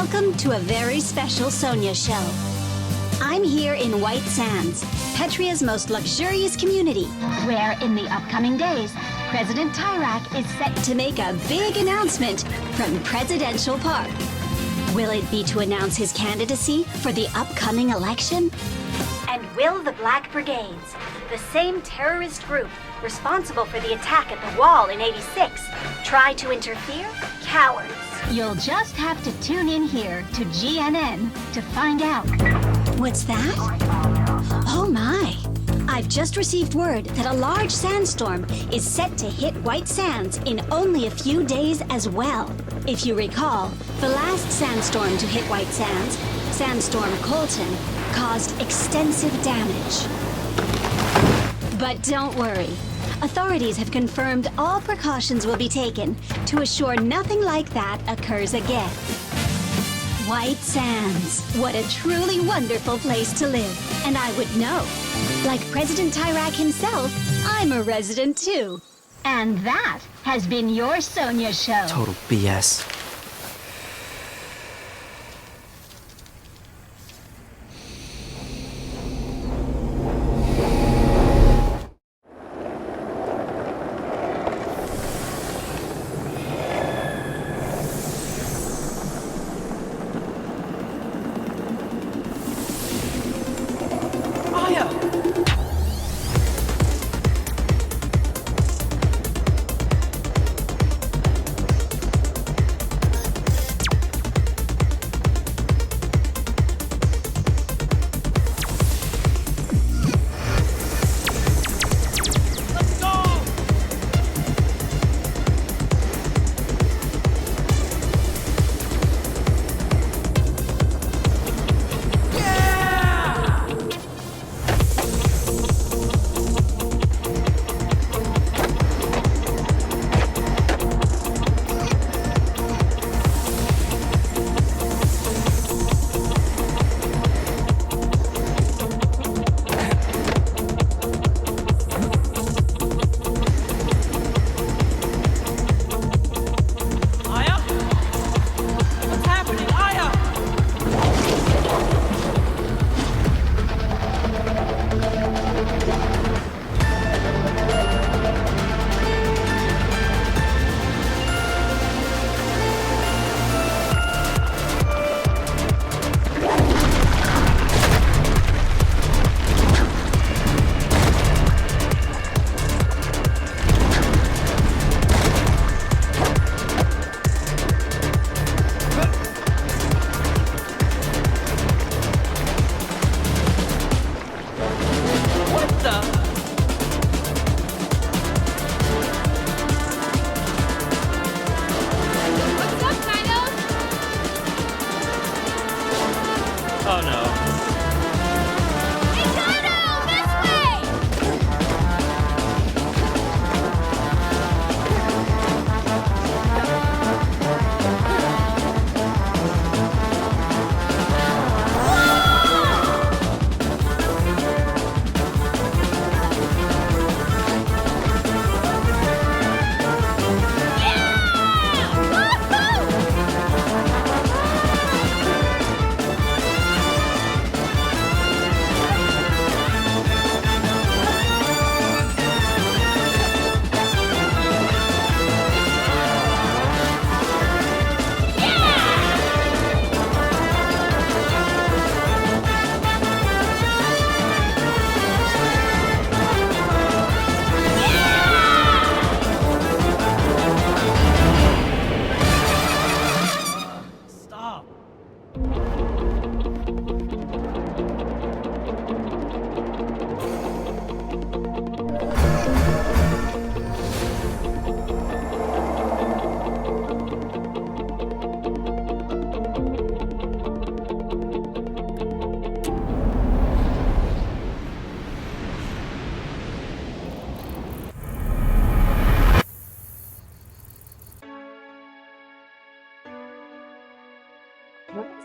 Welcome to a very special Sonya show. I'm here in White Sands, Petria's most luxurious community, where in the upcoming days, President Tyrak is set to make a big announcement from Presidential Park. Will it be to announce his candidacy for the upcoming election? And will the Black Brigades, the same terrorist group responsible for the attack at the wall in '86, try to interfere? Cowards. You'll just have to tune in here to GNN to find out. What's that? Oh my! I've just received word that a large sandstorm is set to hit White Sands in only a few days as well. If you recall, the last sandstorm to hit White Sands, Sandstorm Colton, caused extensive damage. But don't worry. Authorities have confirmed all precautions will be taken to assure nothing like that occurs again. White Sands, what a truly wonderful place to live. And I would know. Like President Tyrak himself, I'm a resident too. And that has been your Sonya show. Total BS.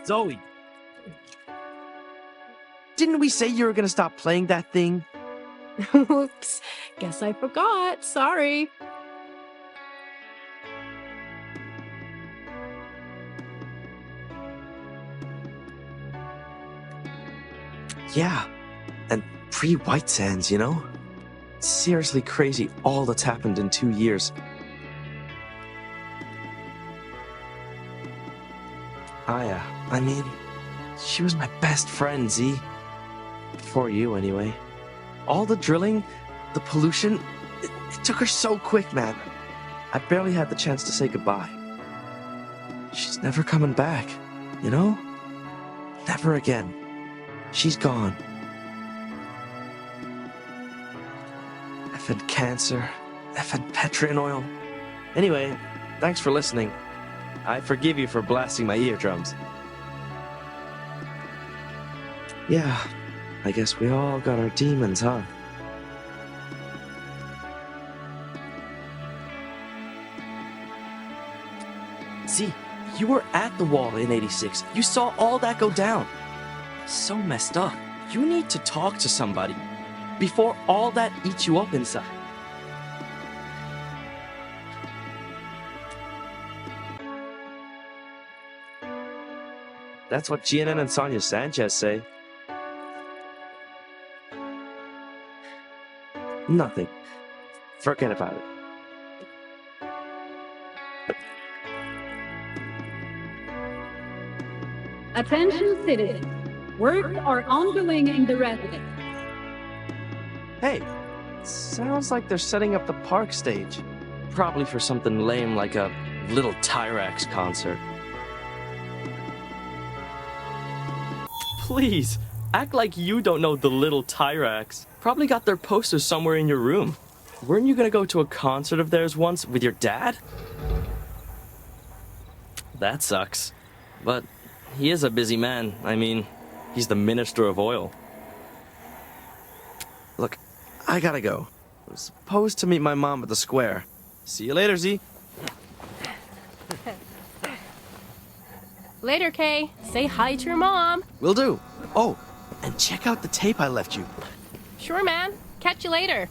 Zoe! Didn't we say you were gonna stop playing that thing? Oops, guess I forgot. Sorry. Yeah, and pre-White Sands, you know? Seriously crazy all that's happened in 2 years. Aya, I mean, she was my best friend, Z. Before you, anyway. All the drilling, the pollution, it took her so quick, man. I barely had the chance to say goodbye. She's never coming back, you know? Never again. She's gone. Effing cancer. Effing Petrian oil. Anyway, thanks for listening. I forgive you for blasting my eardrums. Yeah, I guess we all got our demons, huh? See, you were at the wall in 86. You saw all that go down. So messed up. You need to talk to somebody before all that eats you up inside. That's what GNN and Sonya Sanchez say. Nothing. Forget about it. Attention citizens, works are ongoing in the residence. Hey, sounds like they're setting up the park stage. Probably for something lame like a little Tyrak concert. Please, act like you don't know the little Tyraks. Probably got their posters somewhere in your room. Weren't you gonna go to a concert of theirs once with your dad? That sucks. But he is a busy man. I mean, he's the Minister of Oil. Look, I gotta go. I was supposed to meet my mom at the square. See you later, Z. Later, Kay. Say hi to your mom. Will do. Oh, and check out the tape I left you. Sure, man. Catch you later.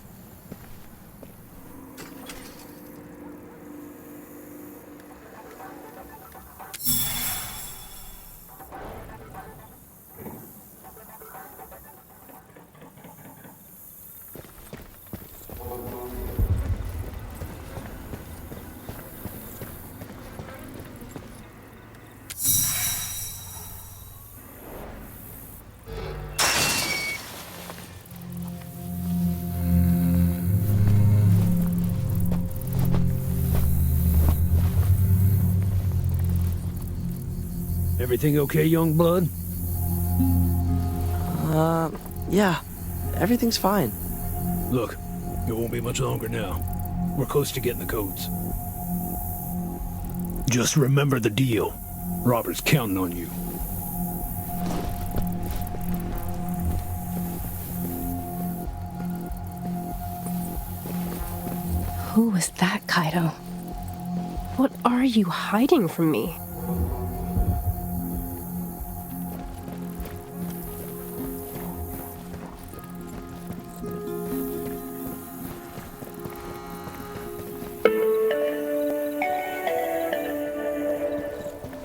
Everything okay, young blood? Yeah. Everything's fine. Look, it won't be much longer now. We're close to getting the codes. Just remember the deal. Robert's counting on you. Who was that, Kaito? What are you hiding from me?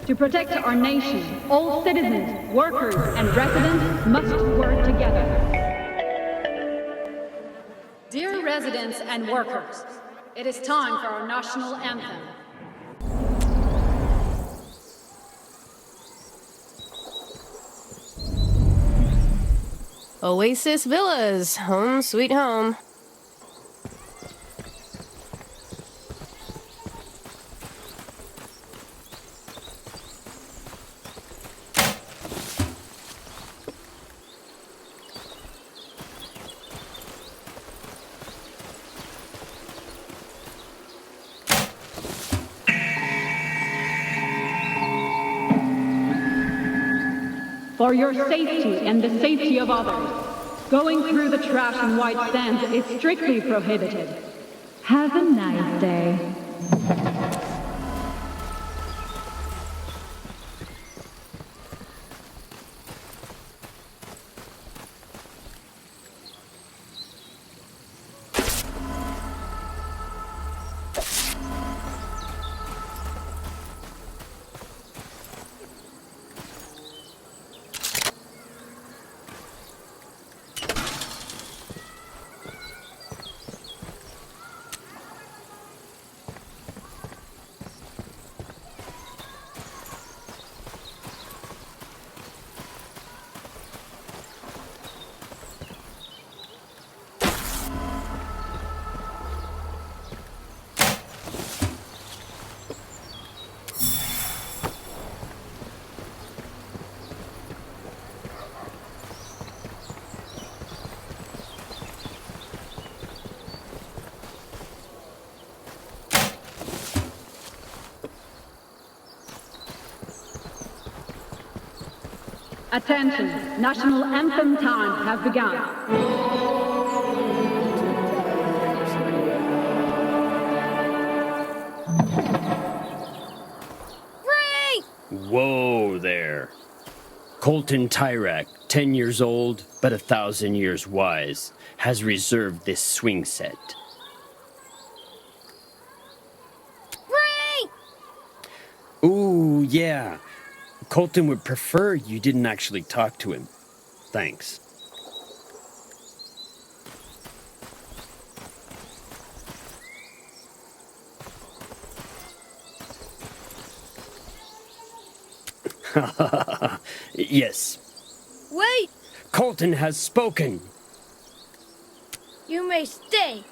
To protect our nation, all citizens, workers, and residents must work together. Dear residents and workers, it is time for our national anthem. Oasis Villas, home sweet home. For your safety and the safety of others, going through the trash in White Sands is strictly prohibited. Have a nice day. Attention, national anthem time has begun. Whoa there. Colton Tyrak, 10 years old, but 1,000 years wise, has reserved this swing set. Ooh, yeah. Colton would prefer you didn't actually talk to him. Thanks. Yes. Wait! Colton has spoken. You may stay,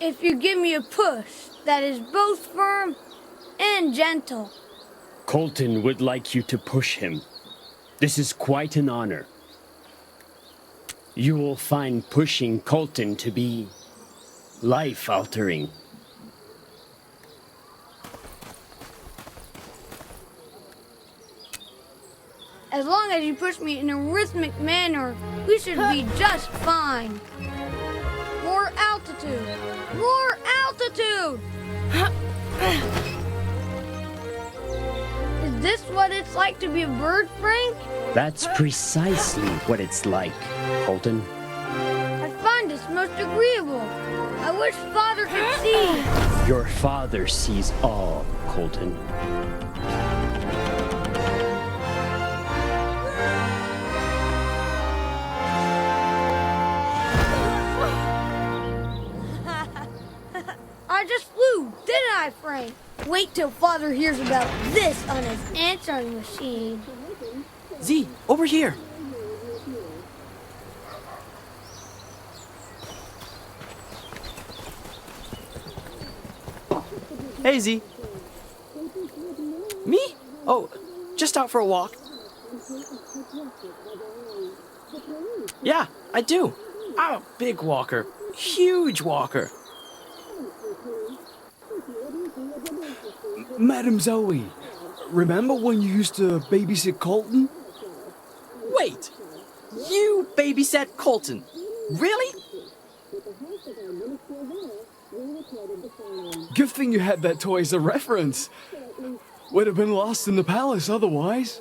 if you give me a push that is both firm and gentle. Colton would like you to push him. This is quite an honor. You will find pushing Colton to be life-altering. As long as you push me in a rhythmic manner, we should be just fine. More altitude! More altitude! Is this what it's like to be a bird, Frank? That's precisely what it's like, Colton. I find this most agreeable. I wish Father could see. Your father sees all, Colton. I just flew, didn't I, Frank? Wait till Father hears about this on his answering machine. Z, over here. Hey, Z. Me? Oh, just out for a walk. Yeah, I do. I'm a big walker. Huge walker. Madam Zoe, remember when you used to babysit Colton? Wait! You babysat Colton? Really? Good thing you had that toy as a reference. Would have been lost in the palace otherwise.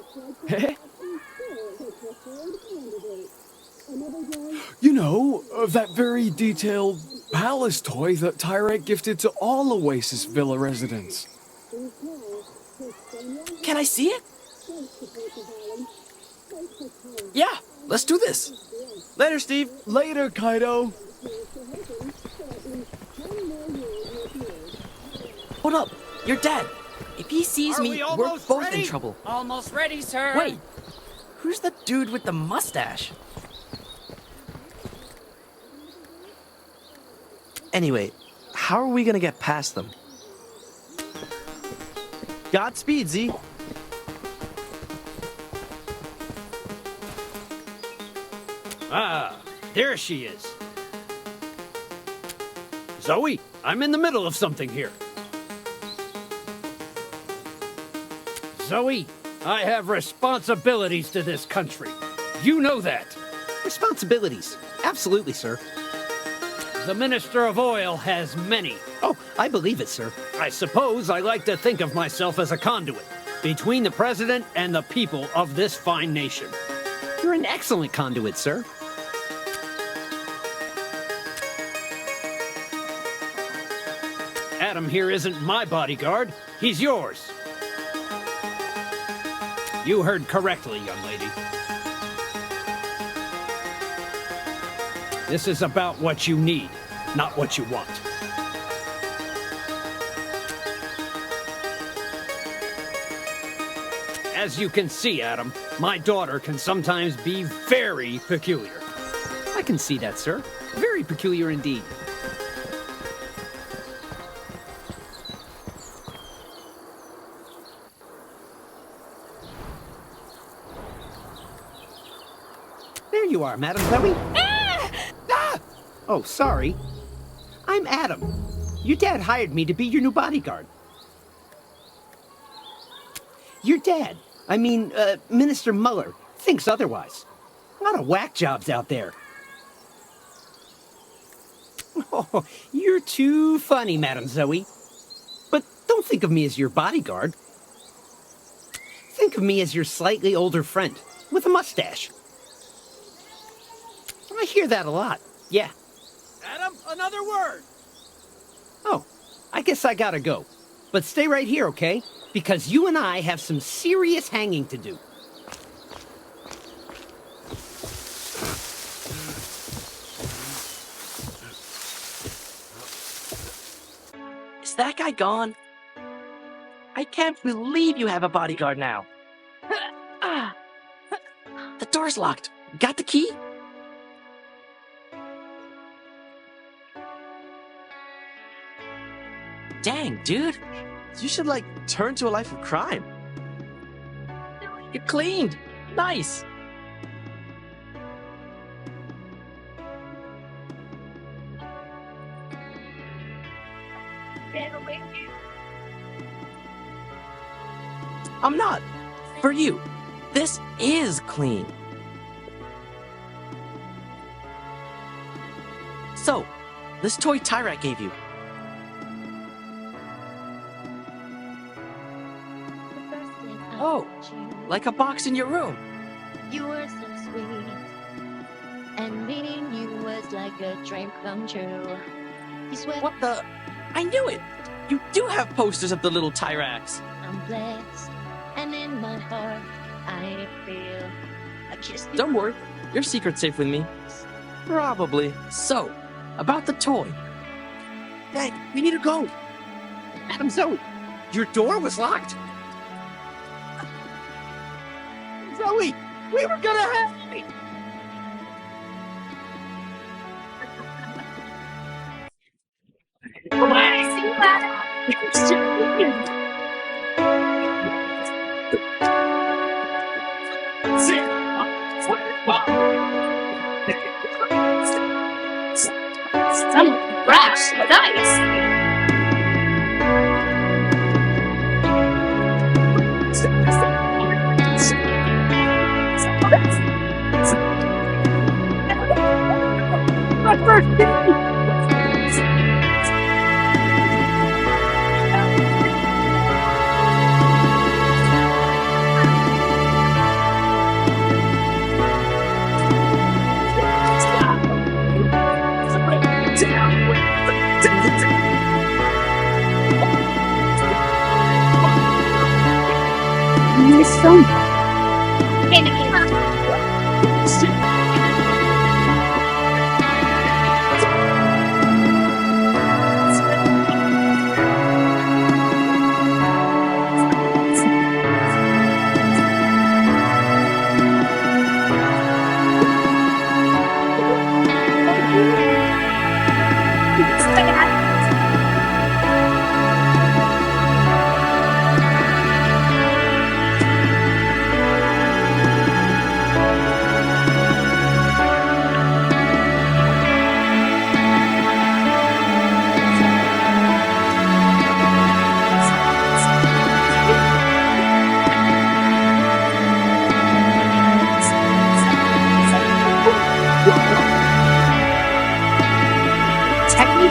You know, that very detailed palace toy that Tyrak gifted to all Oasis Villa residents. Can I see it? Yeah, let's do this. Later, Steve. Later, Kaito. Hold up. You're dead. If he sees me, we're both in trouble. Almost ready, sir. Wait. Who's the dude with the mustache? Anyway, how are we gonna get past them? Godspeed, Z. Ah, there she is. Zoe, I'm in the middle of something here. Zoe, I have responsibilities to this country. You know that. Responsibilities. Absolutely, sir. The Minister of Oil has many. Oh, I believe it, sir. I suppose I like to think of myself as a conduit between the President and the people of this fine nation. You're an excellent conduit, sir. Adam here isn't my bodyguard. He's yours. You heard correctly, young lady. This is about what you need, not what you want. As you can see, Adam, my daughter can sometimes be very peculiar. I can see that, sir. Very peculiar indeed. There you are, Madam Zoe. Ah! Oh, sorry. I'm Adam. Your dad hired me to be your new bodyguard. Your dad, I mean, Minister Muller thinks otherwise. A lot of whack jobs out there. Oh, you're too funny, Madam Zoe. But don't think of me as your bodyguard. Think of me as your slightly older friend with a mustache. I hear that a lot, yeah. Adam, another word! Oh, I guess I gotta go. But stay right here, okay? Because you and I have some serious hanging to do. Is that guy gone? I can't believe you have a bodyguard now. The door's locked. Got the key? Dang, dude. You should, turn to a life of crime. You're cleaned. Nice. I'm not. For you. This is clean. So, this toy Tyrak gave you. Oh, like a box in your room. You were so sweet, and meeting you was like a dream come true. You swear What the? I knew it! You do have posters of the little Tyraks. I'm blessed, and in my heart I feel a kiss. Don't worry, your secret's safe with me. Probably. So, about the toy. Dang, we need to go. Madam Zoe, your door was locked. Zoe, we were gonna have... Some fresh dice. Miss Sonya.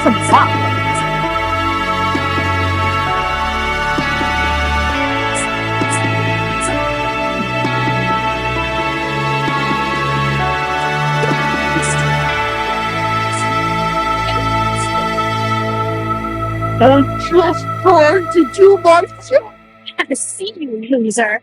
From the top. I just tried to do my job. I see you, loser.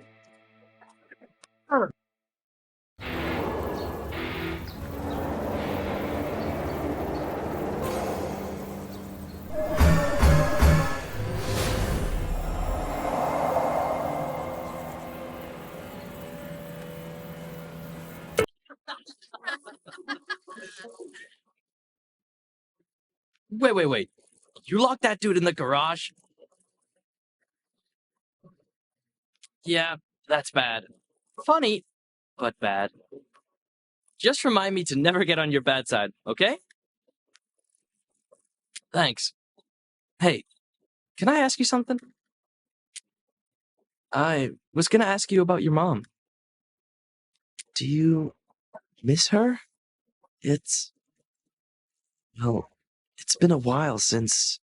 Wait. You locked that dude in the garage? Yeah, that's bad. Funny, but bad. Just remind me to never get on your bad side, okay? Thanks. Hey, can I ask you something? I was gonna ask you about your mom. Do you miss her? It's, well, it's been a while since,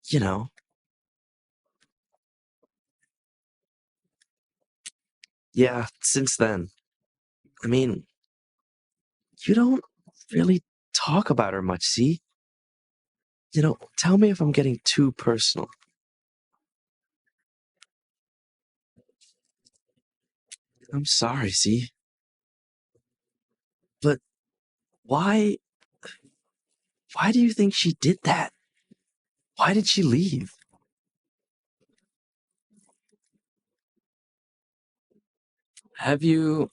you know. Yeah, since then. I mean, you don't really talk about her much, see? Tell me if I'm getting too personal. I'm sorry, see? But why do you think she did that? Why did she leave? Have you,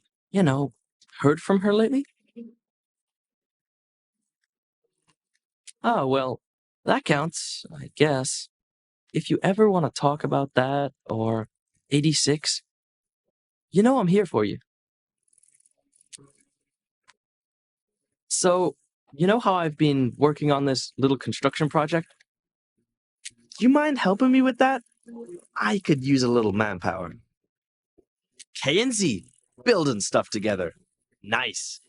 heard from her lately? Oh, well, that counts, I guess. If you ever want to talk about that or 86, I'm here for you. So, you know how I've been working on this little construction project? Do you mind helping me with that? I could use a little manpower. K and Z, building stuff together. Nice.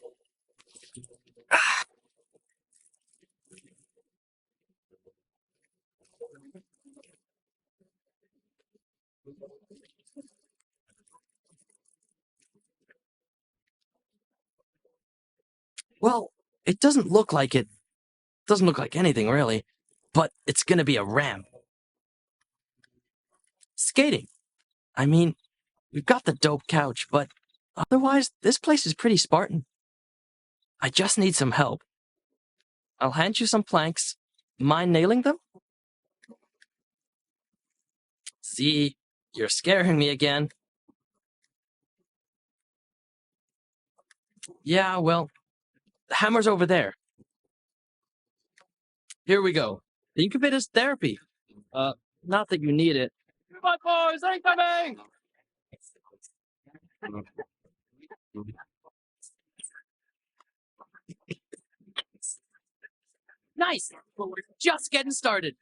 Well, it doesn't look like it. Doesn't look like anything, really. But it's gonna be a ramp. Skating. I mean, we've got the dope couch, but otherwise, this place is pretty Spartan. I just need some help. I'll hand you some planks. Mind nailing them? See, you're scaring me again. Yeah, well, the hammer's over there. Here we go. Think of it as therapy. Not that you need it. Come on, boys, incoming! Nice, but we're just getting started.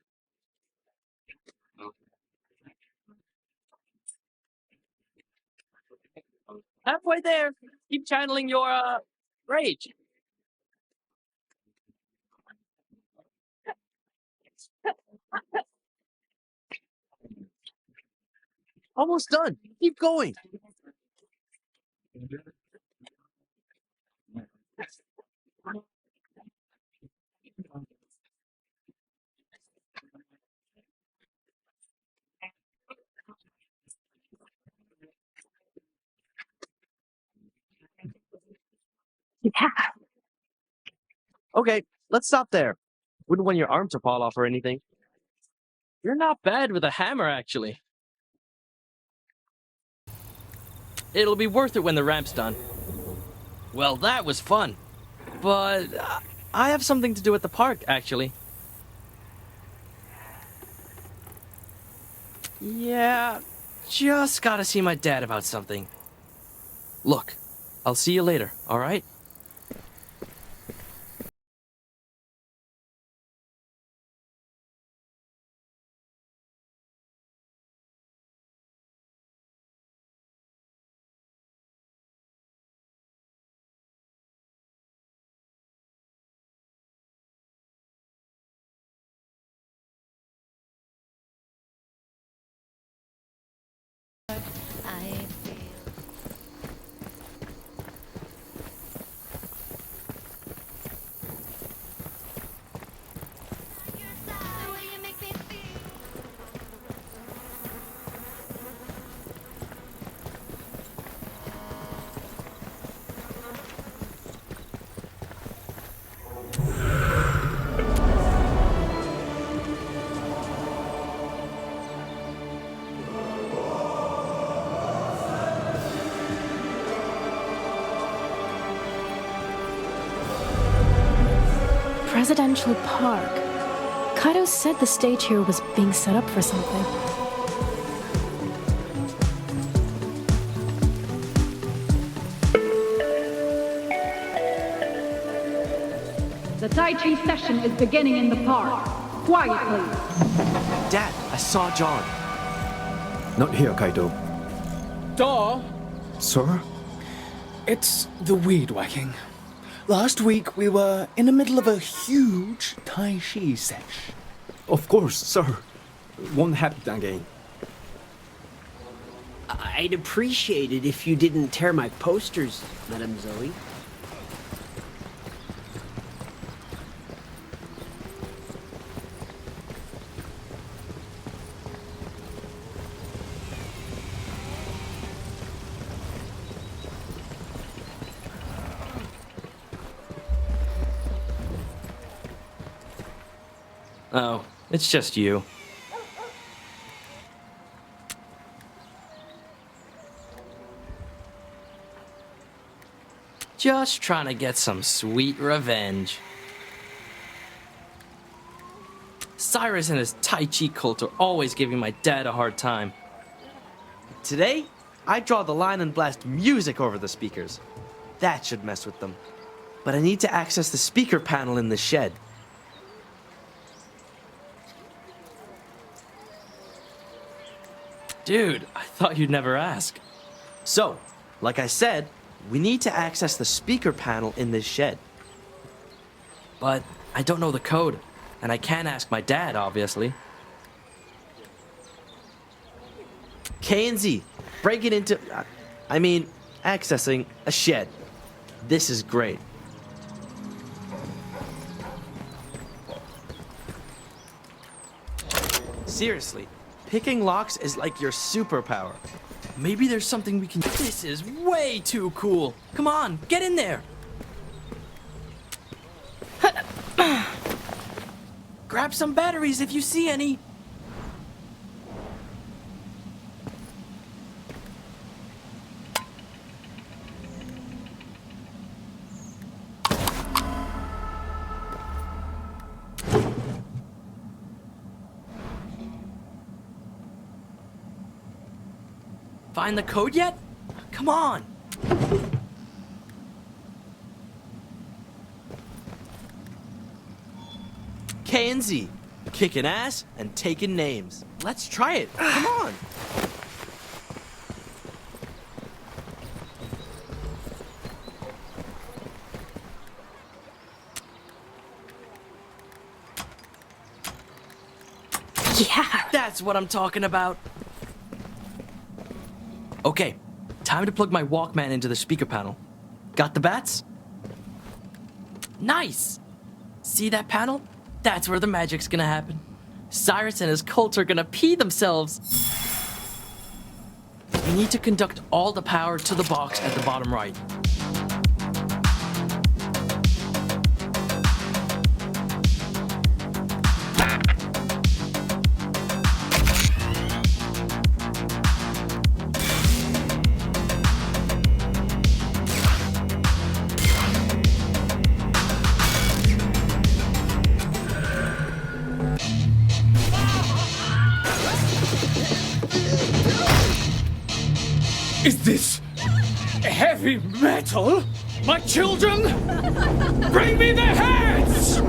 Halfway there. Keep channeling your, rage. Almost done. Keep going. Okay, let's stop there. Wouldn't want your arm to fall off or anything. You're not bad with a hammer, actually. It'll be worth it when the ramp's done. Well, that was fun. But I have something to do at the park, actually. Yeah, just gotta see my dad about something. Look, I'll see you later, alright? Presidential Park. Kaito said the stage here was being set up for something. The Tai Chi session is beginning in the park. Quiet, please. Dad, I saw John. Not here, Kaito. Daw, Sir? it's the weed whacking. Last week we were in the middle of a huge Tai Chi sesh. Of course, sir. Won't happen again. I'd appreciate it if you didn't tear my posters, Madame Zoe. Oh, it's just you. Just trying to get some sweet revenge. Cyrus and his Tai Chi cult are always giving my dad a hard time. Today, I draw the line and blast music over the speakers. That should mess with them. But I need to access the speaker panel in the shed. Dude, I thought you'd never ask. So, like I said, we need to access the speaker panel in this shed. But I don't know the code, and I can't ask my dad, obviously. K and Z, break it into... accessing a shed. This is great. Seriously, picking locks is like your superpower. Maybe there's something we can... This is way too cool. Come on, get in there. Grab some batteries if you see any. Find the code yet? Come on! K and Z, kicking ass and taking names. Let's try it. Come on! Yeah! That's what I'm talking about. Okay, time to plug my Walkman into the speaker panel. Got the bats? Nice! See that panel? That's where the magic's gonna happen. Cyrus and his cult are gonna pee themselves. We need to conduct all the power to the box at the bottom right. Is this heavy metal? My children? Bring me their heads!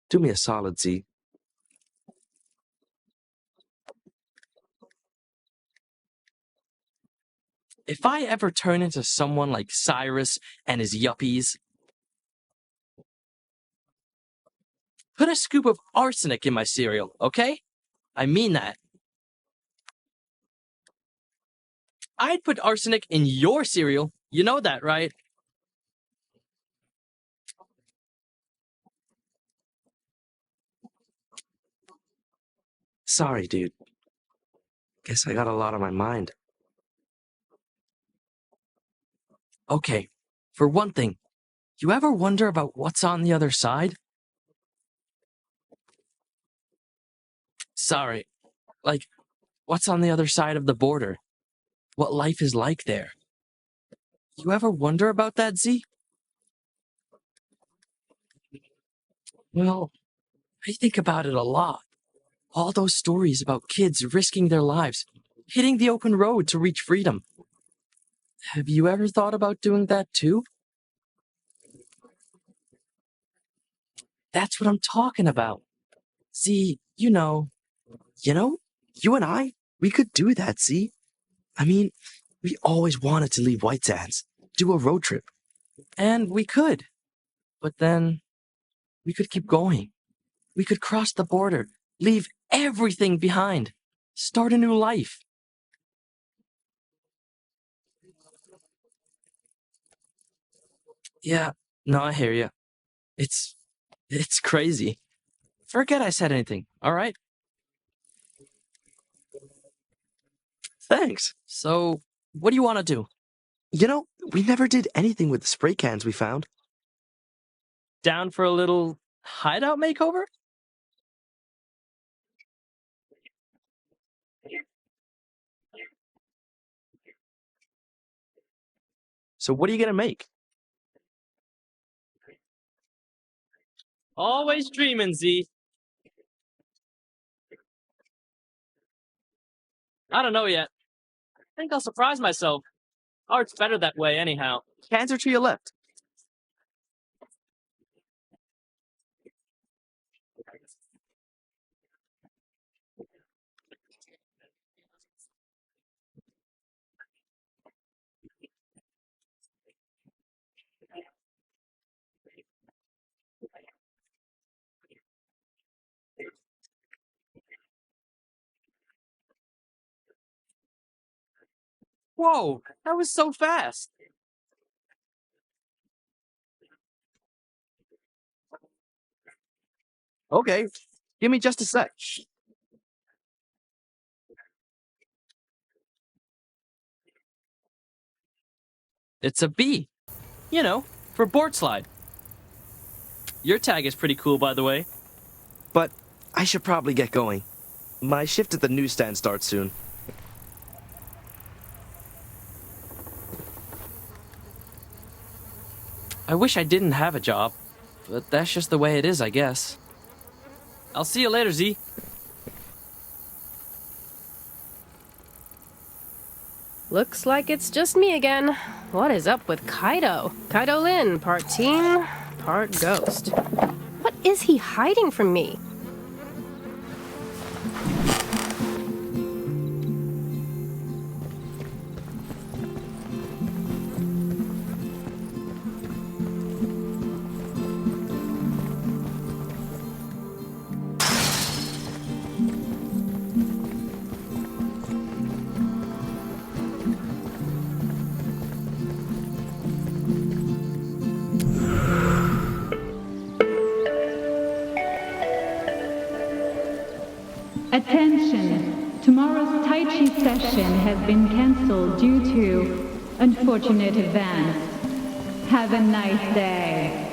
Do me a solid, Z. If I ever turn into someone like Cyrus and his yuppies, put a scoop of arsenic in my cereal, okay? I mean that. I'd put arsenic in your cereal. You know that, right? Sorry, dude. Guess I got a lot on my mind. Okay, for one thing, you ever wonder about what's on the other side? Sorry, like, what's on the other side of the border? What life is like there? You ever wonder about that, Z? Well, I think about it a lot. All those stories about kids risking their lives, hitting the open road to reach freedom. Have you ever thought about doing that too? That's what I'm talking about. See, you and I, we could do that, see? I mean, we always wanted to leave White Sands, do a road trip. And we could. But then, we could keep going. We could cross the border, leave everything behind, start a new life. Yeah, no, I hear you. It's crazy. Forget I said anything, all right? Thanks. So, what do you want to do? We never did anything with the spray cans we found. Down for a little hideout makeover? So what are you gonna make? Always dreaming, Z. I don't know yet. I think I'll surprise myself. Art's better that way anyhow. Cans are to your left. Whoa, that was so fast. Okay, give me just a sec. It's a B. For board slide. Your tag is pretty cool, by the way. But I should probably get going. My shift at the newsstand starts soon. I wish I didn't have a job, but that's just the way it is, I guess. I'll see you later, Z. Looks like it's just me again. What is up with Kaito? Kaito Lin, part team, part ghost. What is he hiding from me? Attention! Tomorrow's Tai Chi session has been cancelled due to unfortunate events. Have a nice day.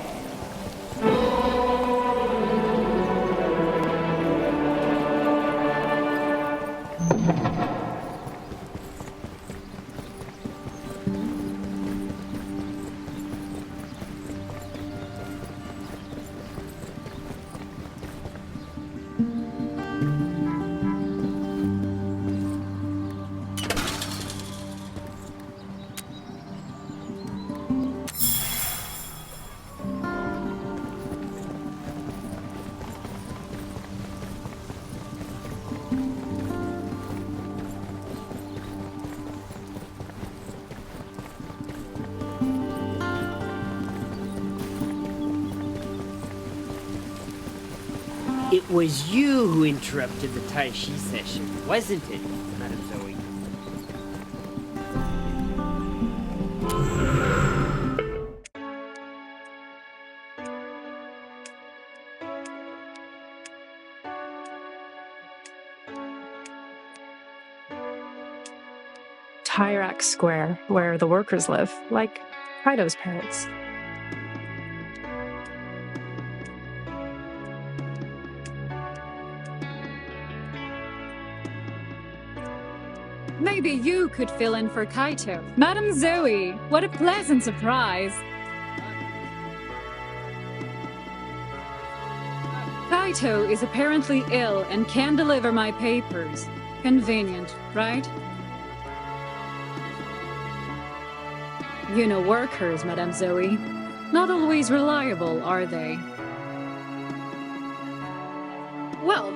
It was you who interrupted the Tai Chi session, wasn't it, Madame Zoe? Tyrak Square, where the workers live, like Kaito's parents. Maybe you could fill in for Kaito. Madame Zoe, what a pleasant surprise. Kaito is apparently ill and can't deliver my papers. Convenient, right? You know workers, Madame Zoe. Not always reliable, are they? Well,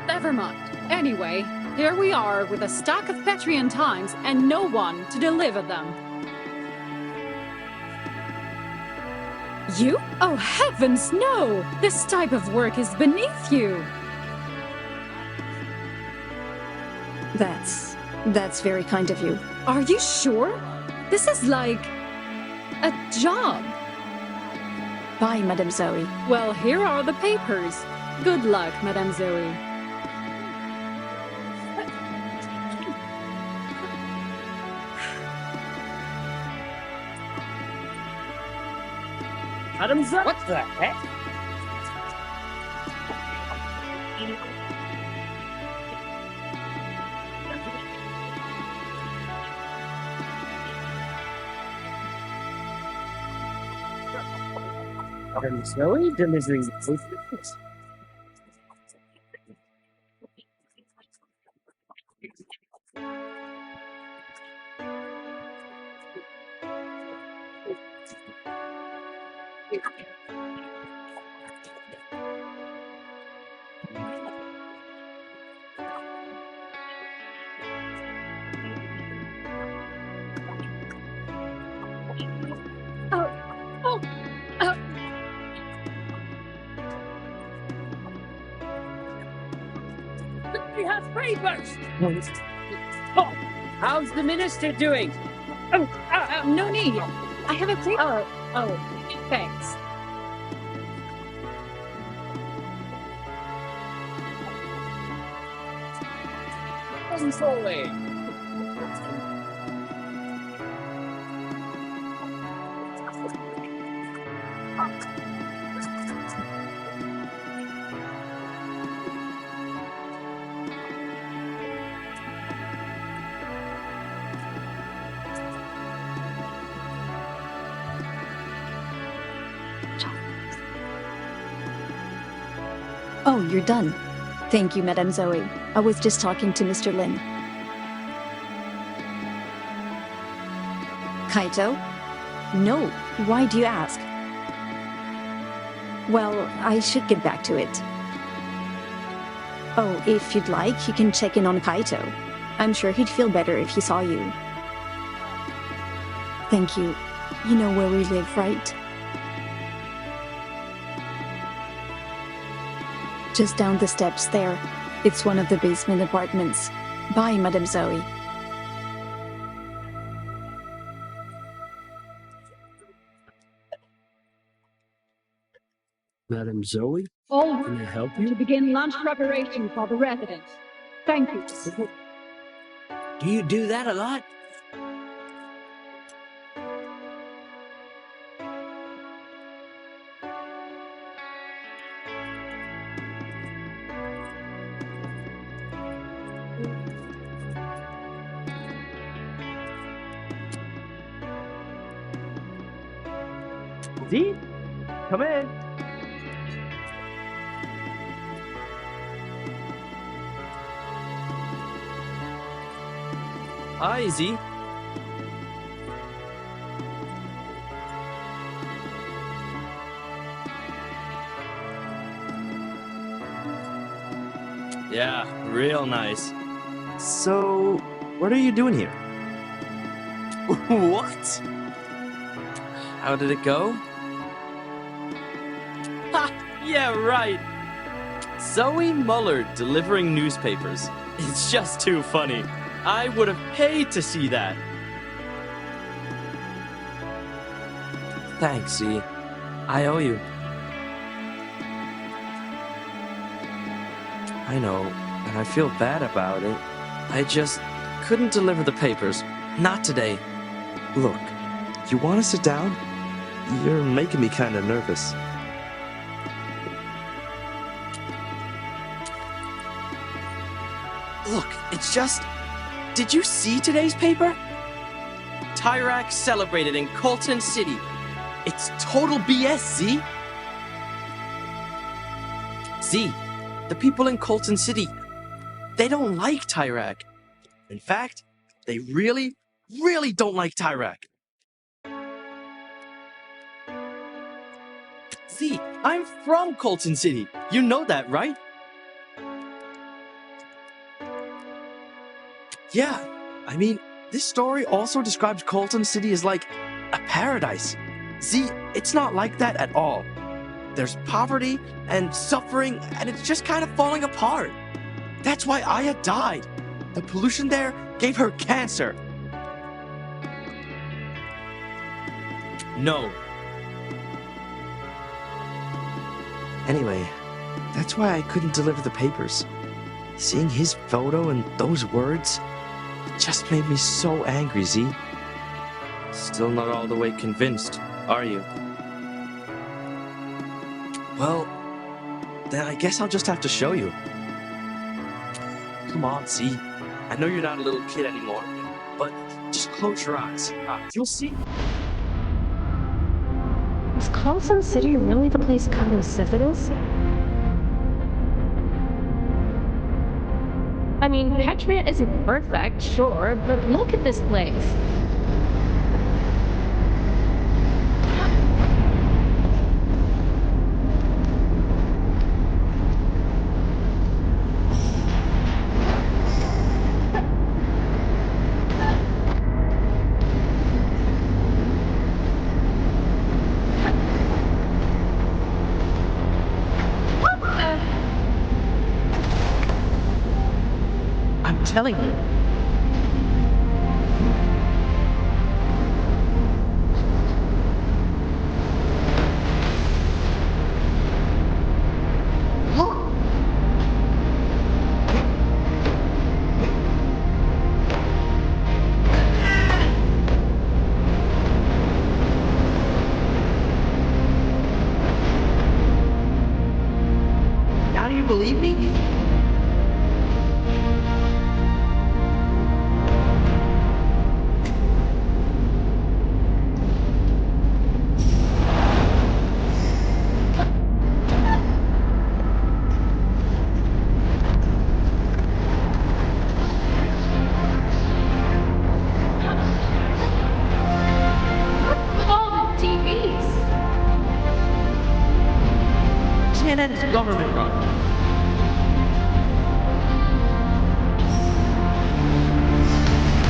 never mind. Anyway, here we are with a stack of Petrian times and no one to deliver them. You? Oh heavens, no! This type of work is beneath you! That's very kind of you. Are you sure? This is like a job. Bye, Madame Zoe. Well, here are the papers. Good luck, Madame Zoe. Madame Zoe? What the heck? Madame Zoe delivering the papers. We have papers! Oh, how's the minister doing? No need. I have a paper. Oh, thanks. Controlling. Oh, you're done. Thank you, Madame Zoe. I was just talking to Mr. Lin. Kaito? No. Why do you ask? Well, I should get back to it. Oh, if you'd like, you can check in on Kaito. I'm sure he'd feel better if he saw you. Thank you. You know where we live, right? Just down the steps there. It's one of the basement apartments. Bye, Madame Zoe. Madame Zoe? All Can I help you? to begin lunch preparation for the residents. Thank you. Do you do that a lot? Z? Come in. Hi, Z. Yeah, real nice. So, what are you doing here? What? How did it go? Ha! Yeah, right. Zoe Muller delivering newspapers. It's just too funny. I would have paid to see that. Thanks, Z. I owe you. I know, and I feel bad about it. I just couldn't deliver the papers. Not today. Look, you want to sit down? You're making me kind of nervous. Look, it's just... Did you see today's paper? Tyrak celebrated in Colton City. It's total BS, Z. Z, the people in Colton City, they don't like Tyrak. In fact, they really, really don't like Tyrak. Z, I'm from Colton City. You know that, right? Yeah, I mean, this story also describes Colton City as like a paradise. Z, it's not like that at all. There's poverty and suffering, and it's just kind of falling apart. That's why Aya died. The pollution there gave her cancer. No. Anyway, that's why I couldn't deliver the papers. Seeing his photo and those words just made me so angry, Z. Still not all the way convinced, are you? Well, then I guess I'll just have to show you. Come on, Z. I know you're not a little kid anymore, but just close your eyes. You'll see. Is Colton City really the place Kaito says it is? I mean, Petrian isn't perfect, sure, but look at this place. I'm telling you. Now do you believe me? Janet's government run.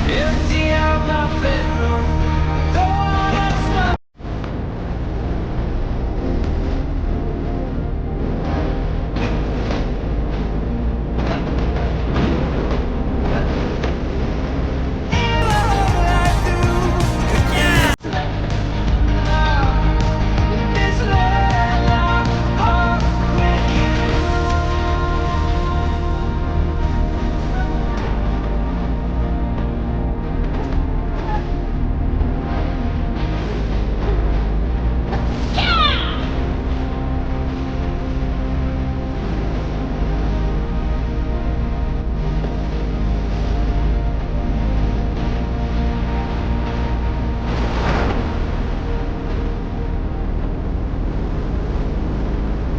Empty out my bedroom.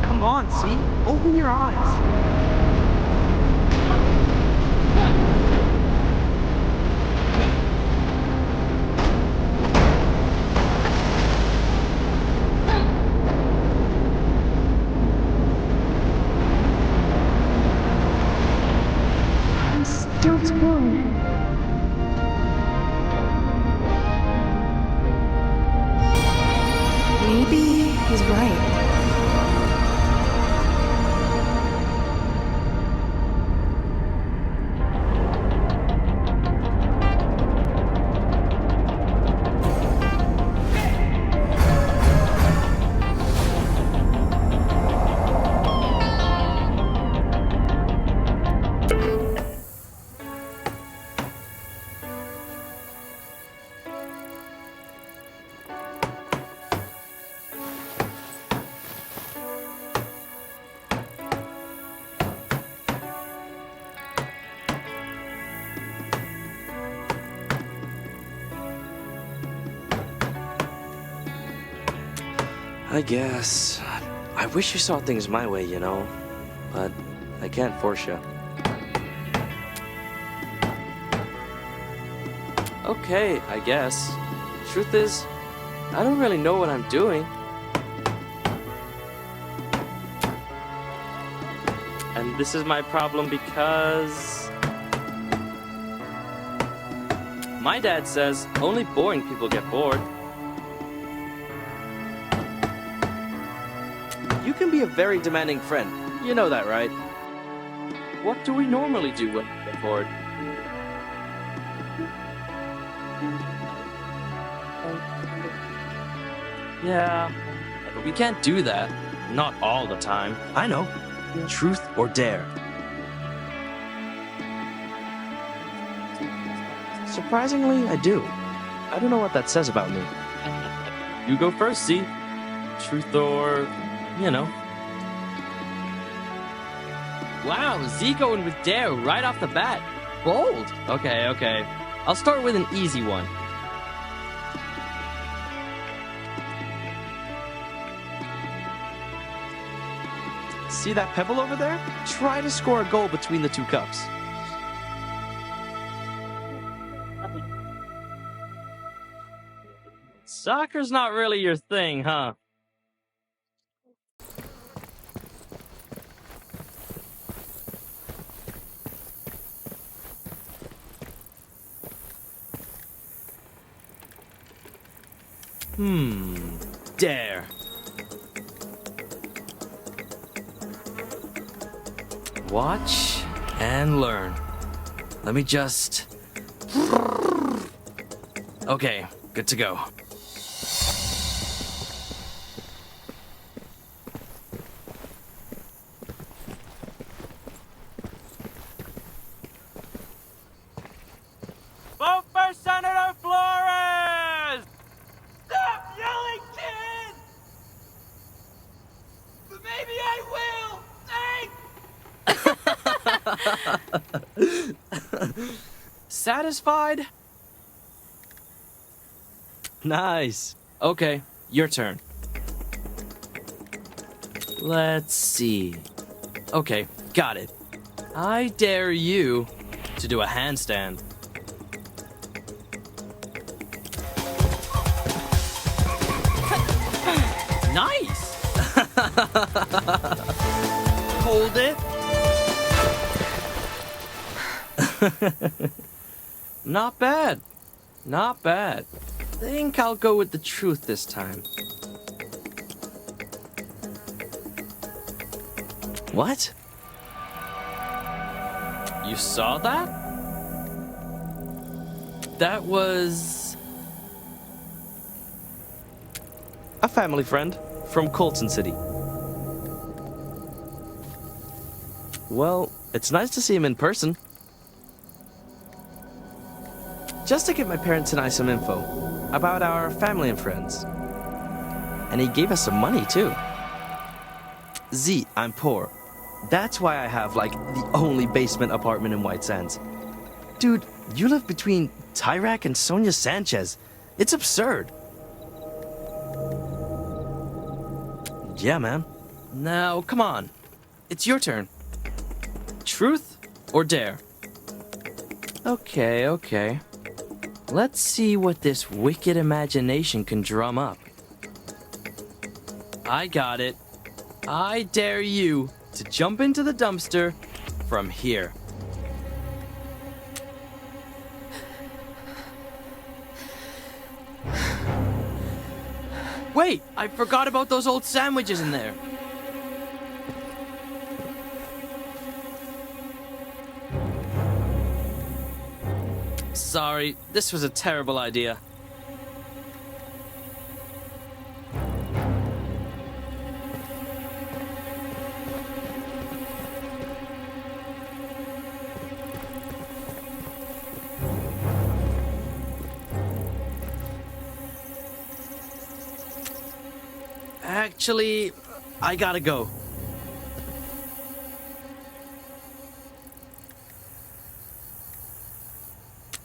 Come on, see? Open your eyes. I'm still torn. Maybe he's right. I guess. I wish you saw things my way, you know. But I can't force you. Okay, I guess. Truth is, I don't really know what I'm doing. And this is my problem because my dad says only boring people get bored. You can be a very demanding friend. You know that, right? What do we normally do when we get bored? Yeah, but we can't do that. Not all the time. I know. Truth or dare? Surprisingly, I do. I don't know what that says about me. You go first, see? Truth or, you know. Wow, Z going with dare right off the bat. Bold. Okay. I'll start with an easy one. See that pebble over there? Try to score a goal between the two cups. Soccer's not really your thing, huh? Dare. Watch and learn. Let me just... Okay, good to go. Vote for Senator Flores! Stop yelling, kid! But maybe I will! Thanks! Satisfied? Nice. Okay, your turn. Let's see. Okay, got it. I dare you to do a handstand. Nice! Hold it. Not bad. Not bad. Think I'll go with the truth this time. What? You saw that? That was... a family friend from Colton City. Well, it's nice to see him in person. Just to give my parents and I some info about our family and friends. And he gave us some money, too. Z, I'm poor. That's why I have, like, the only basement apartment in White Sands. Dude, you live between Tyrak and Sonya Sanchez. It's absurd. Yeah, man. Now, come on. It's your turn. Truth or dare? Okay. Let's see what this wicked imagination can drum up. I got it. I dare you to jump into the dumpster from here. Wait, I forgot about those old sandwiches in there. Sorry, this was a terrible idea. Actually, I gotta go.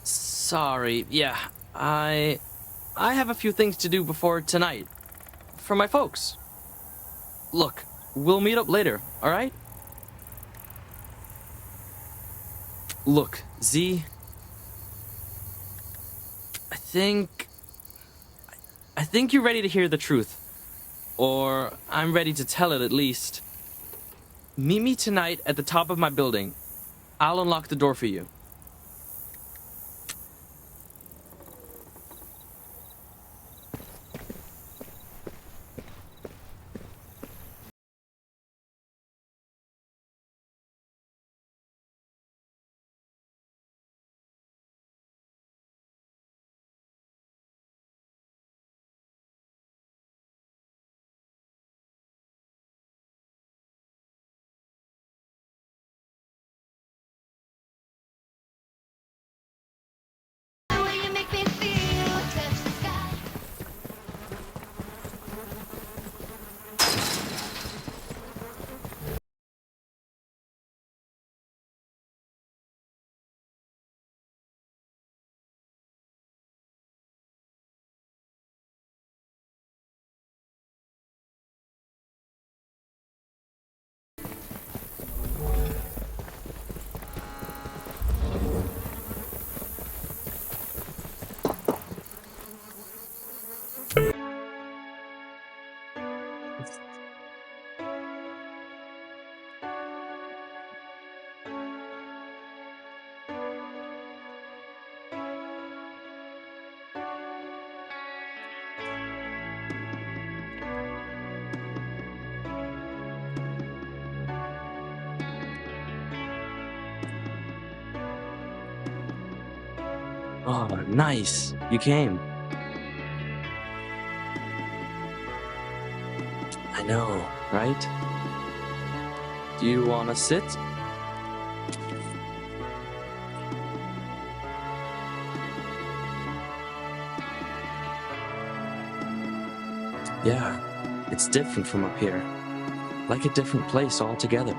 Sorry, yeah, I have a few things to do before tonight. For my folks. Look, we'll meet up later, alright? Look, Z... I think you're ready to hear the truth. Or I'm ready to tell it at least. Meet me tonight at the top of my building. I'll unlock the door for you. Oh, nice. You came. I know, right? Do you want to sit? Yeah, it's different from up here. Like a different place altogether.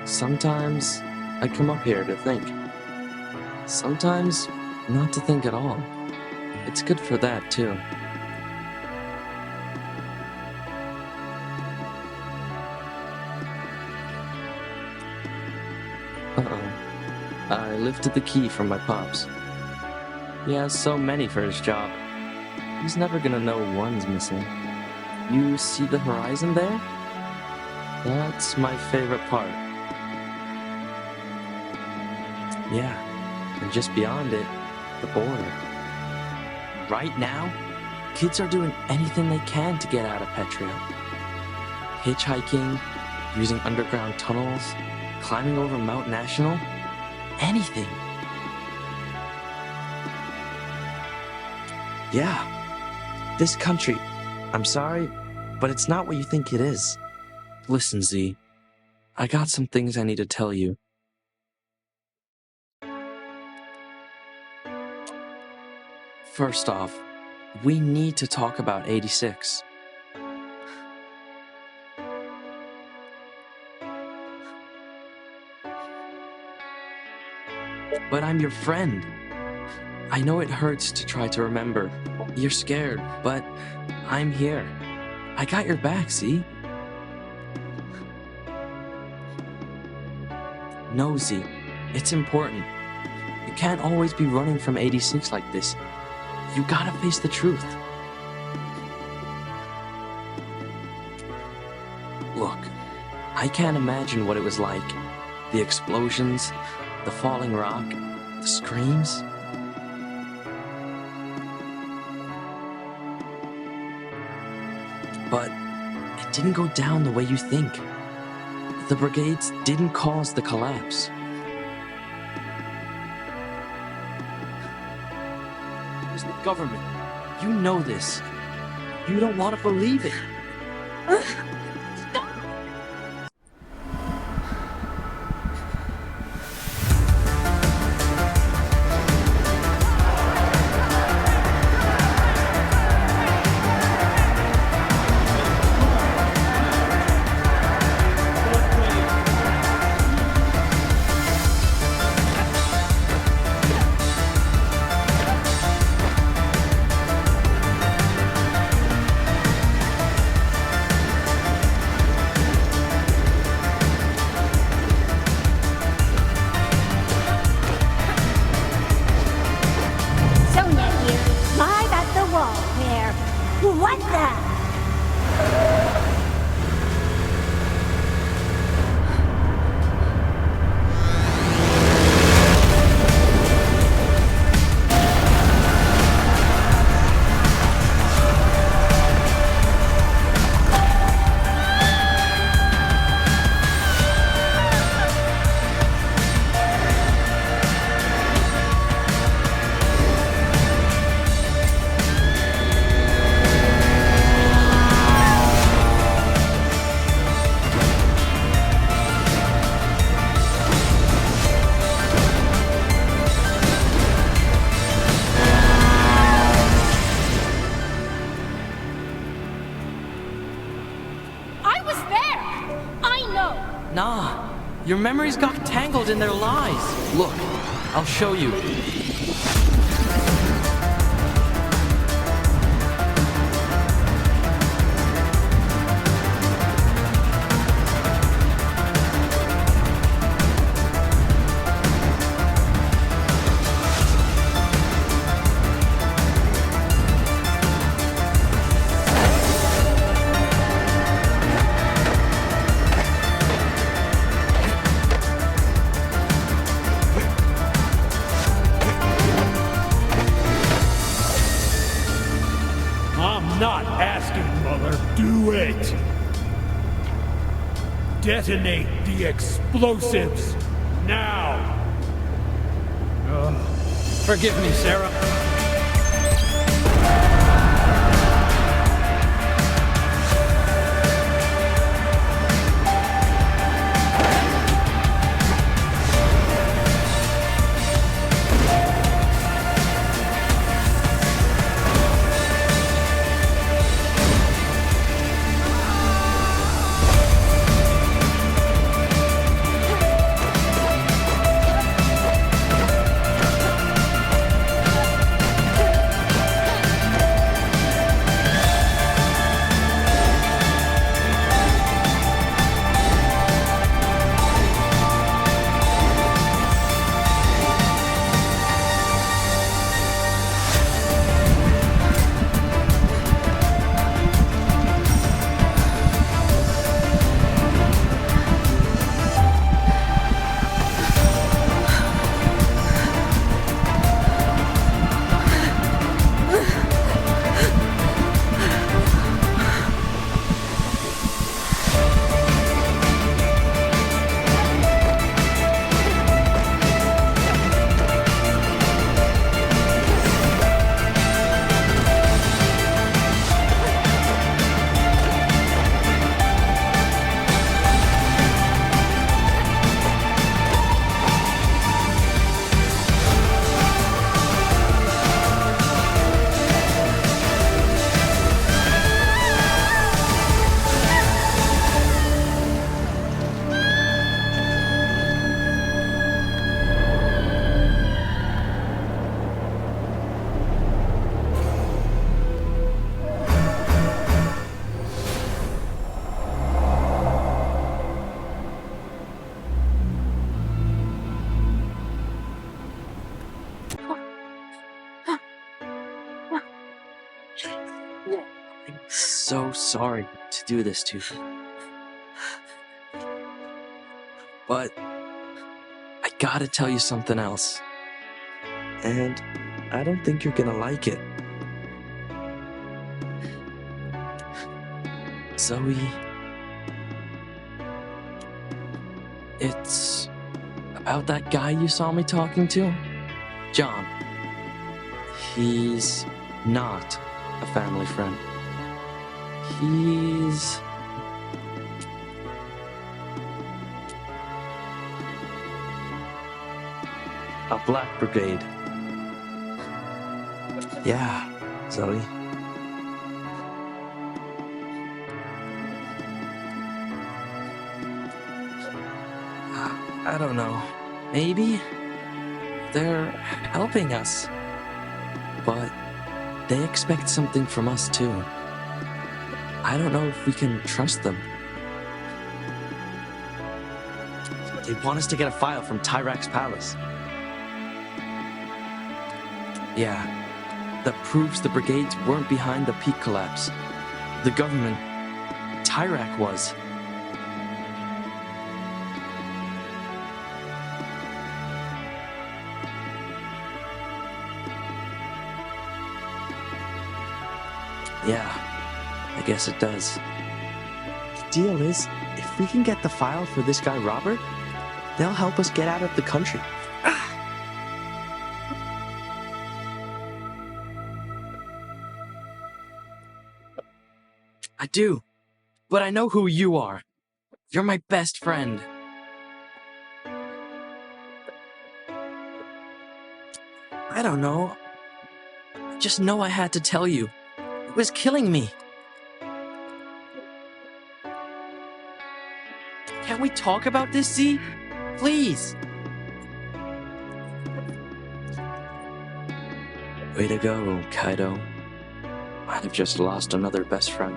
Sometimes I come up here to think. Sometimes not to think at all. It's good for that, too. Uh-oh. I lifted the key from my pops. He has so many for his job. He's never gonna know one's missing. You see the horizon there? That's my favorite part. Yeah. And just beyond it, the border. Right now, kids are doing anything they can to get out of Petrian. Hitchhiking, using underground tunnels, climbing over Mount National, anything. Yeah, this country, I'm sorry, but it's not what you think it is. Listen, Z, I got some things I need to tell you. First off, we need to talk about 86. But I'm your friend. I know it hurts to try to remember. You're scared, but I'm here. I got your back, see? No, Z, it's important. You can't always be running from 86 like this. You gotta face the truth. Look, I can't imagine what it was like. The explosions, the falling rock, the screams. But it didn't go down the way you think. The brigades didn't cause the collapse. The government. You know this. You don't want to believe it. here, live at the wall, where... What the... Nah, your memories got tangled in their lies. Look, I'll show you. Not asking, Mother. Do it! Detonate the explosives! Now! Forgive me, Sarah. So sorry to do this to you. But I gotta tell you something else. And I don't think you're gonna like it. Zoe, it's about that guy you saw me talking to? John. He's not a family friend. He's... a Black Brigade. Yeah, Zoe. I don't know. Maybe they're helping us. But they expect something from us too. I don't know if we can trust them. They want us to get a file from Tyrak's palace. Yeah, that proves the brigades weren't behind the peak collapse. The government, Tyrak was. Yeah, I guess it does. The deal is, if we can get the file for this guy Robert, they'll help us get out of the country. I do, but I know who you are. You're my best friend. I don't know. I just know I had to tell you. It was killing me. Can we talk about this, Z? Please. Way to go, Kaito. Might have just lost another best friend.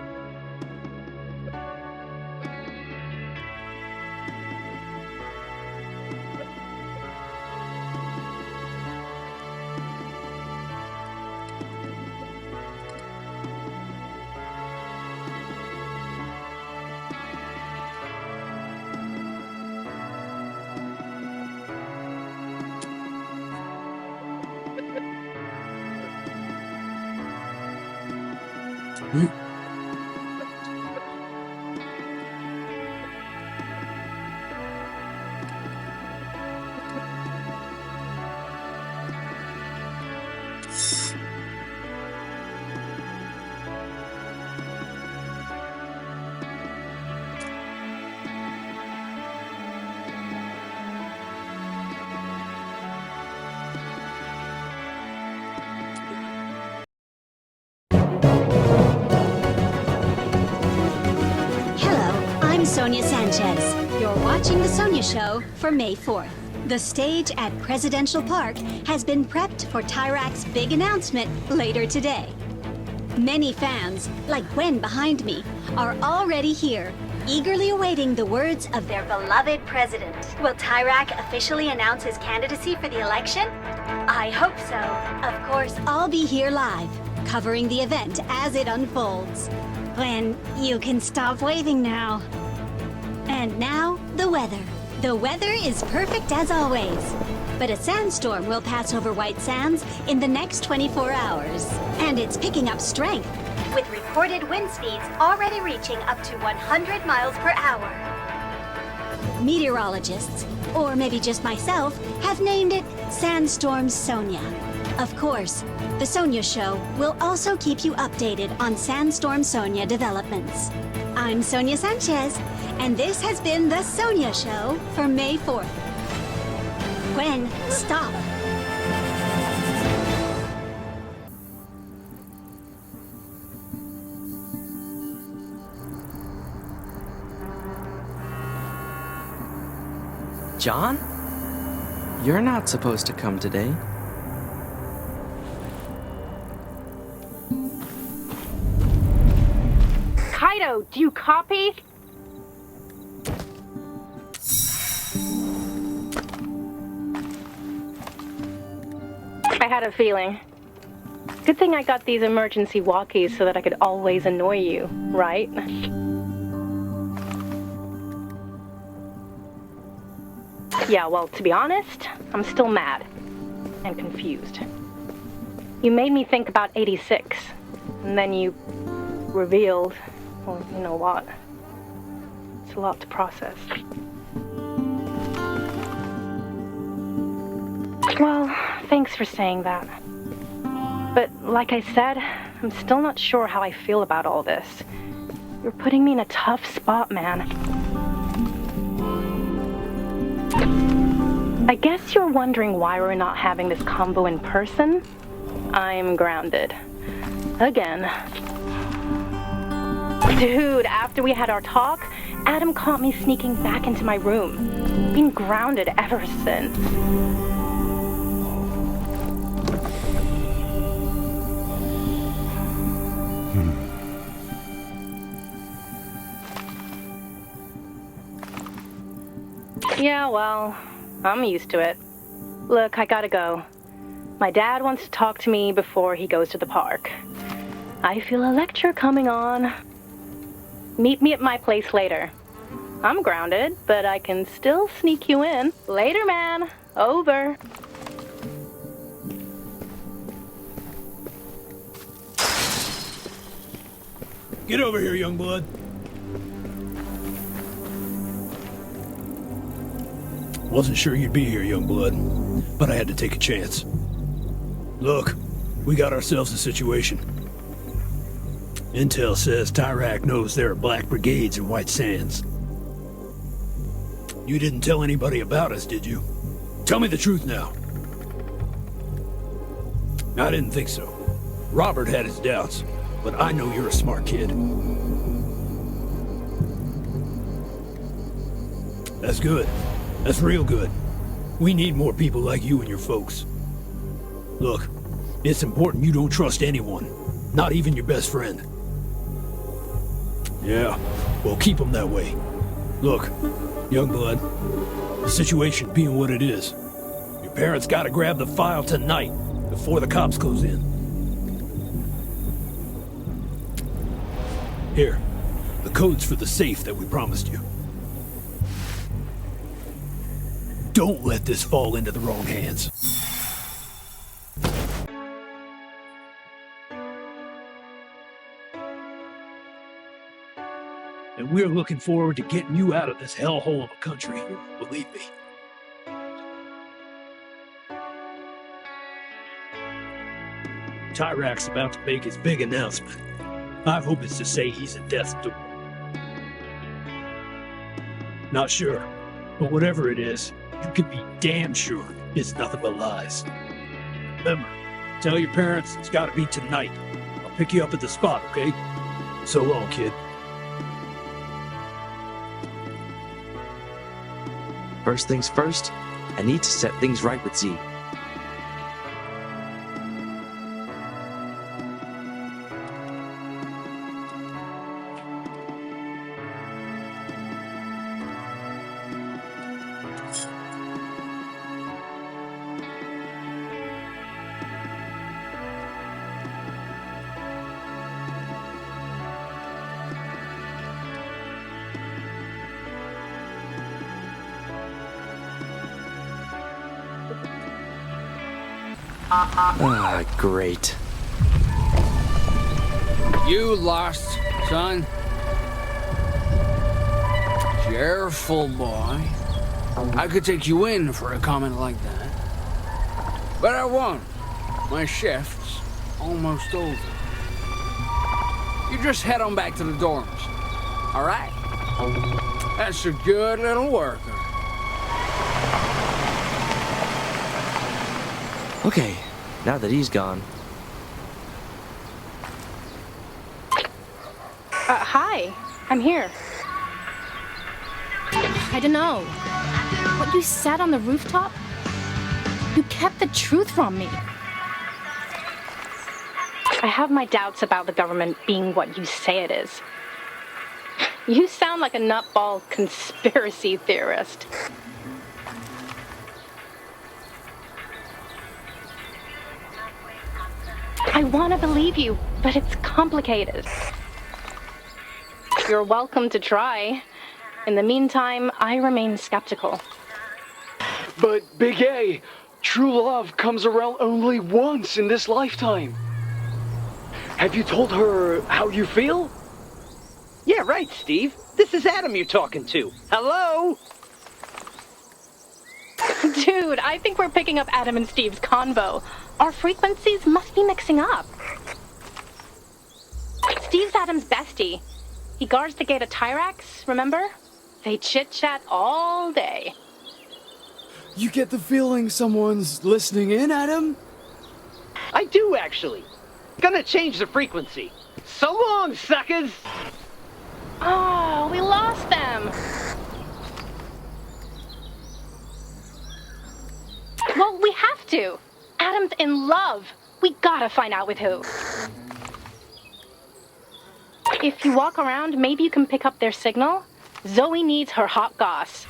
Sonya Sanchez. You're watching The Sonya Show for May 4th. The stage at Presidential Park has been prepped for Tyrak's big announcement later today. Many fans, like Gwen behind me, are already here, eagerly awaiting the words of their beloved president. Will Tyrak officially announce his candidacy for the election? I hope so. Of course, I'll be here live, covering the event as it unfolds. Gwen, you can stop waving now. And now, the weather. The weather is perfect as always. But a sandstorm will pass over White Sands in the next 24 hours. And it's picking up strength, with reported wind speeds already reaching up to 100 miles per hour. Meteorologists, or maybe just myself, have named it Sandstorm Sonya. Of course, The Sonya Show will also keep you updated on Sandstorm Sonya developments. I'm Sonya Sanchez, and this has been The Sonya Show for May 4th. Gwen, stop. John? You're not supposed to come today. Kaito, do you copy? I had a feeling. Good thing I got these emergency walkies so that I could always annoy you, right? Yeah, well, to be honest, I'm still mad and confused. You made me think about 86, and then you revealed, well, you know what? It's a lot to process. Well, thanks for saying that. But like I said, I'm still not sure how I feel about all this. You're putting me in a tough spot, man. I guess you're wondering why we're not having this combo in person? I'm grounded. Again. Dude, after we had our talk, Adam caught me sneaking back into my room. Been grounded ever since. Yeah, well, I'm used to it. Look, I gotta go. My dad wants to talk to me before he goes to the park. I feel a lecture coming on. Meet me at my place later. I'm grounded, but I can still sneak you in. Later, man. Over. Get over here, young blood. Wasn't sure you'd be here, young blood, but I had to take a chance. Look, we got ourselves a situation. Intel says Tyrak knows there are black brigades in White Sands. You didn't tell anybody about us, did you? Tell me the truth now. I didn't think so. Robert had his doubts, but I know you're a smart kid. That's good. That's real good. We need more people like you and your folks. Look, it's important you don't trust anyone, not even your best friend. Yeah, well, keep them that way. Look, young blood, the situation being what it is, your parents gotta grab the file tonight before the cops close in. Here, the codes for the safe that we promised you. Don't let this fall into the wrong hands. And we're looking forward to getting you out of this hellhole of a country, believe me. Tyrak's about to make his big announcement. I hope it's to say he's at death's door. Not sure, but whatever it is, you can be damn sure it's nothing but lies. Remember, tell your parents it's gotta be tonight. I'll pick you up at the spot, okay? So long, kid. First things first, I need to set things right with Z. Ah, great. You lost, son. Careful, boy. I could take you in for a comment like that. But I won't. My shift's almost over. You just head on back to the dorms. All right? That's a good little worker. Okay, now that he's gone. Hi. I'm here. I don't know. What you said on the rooftop? You kept the truth from me. I have my doubts about the government being what you say it is. You sound like a nutball conspiracy theorist. I want to believe you, but it's complicated. You're welcome to try. In the meantime, I remain skeptical. But, Big A, true love comes around only once in this lifetime. Have you told her how you feel? Yeah, right, Steve. This is Adam you're talking to. Hello? Dude, I think we're picking up Adam and Steve's convo. Our frequencies must be mixing up. Steve's Adam's bestie. He guards the gate at Tyrak's, remember? They chit-chat all day. You get the feeling someone's listening in, Adam? I do, actually. Gonna change the frequency. So long, suckers! Oh, we lost them. Well, we have to. Adam's in love. We gotta find out with who. If you walk around, maybe you can pick up their signal. Zoe needs her hot goss.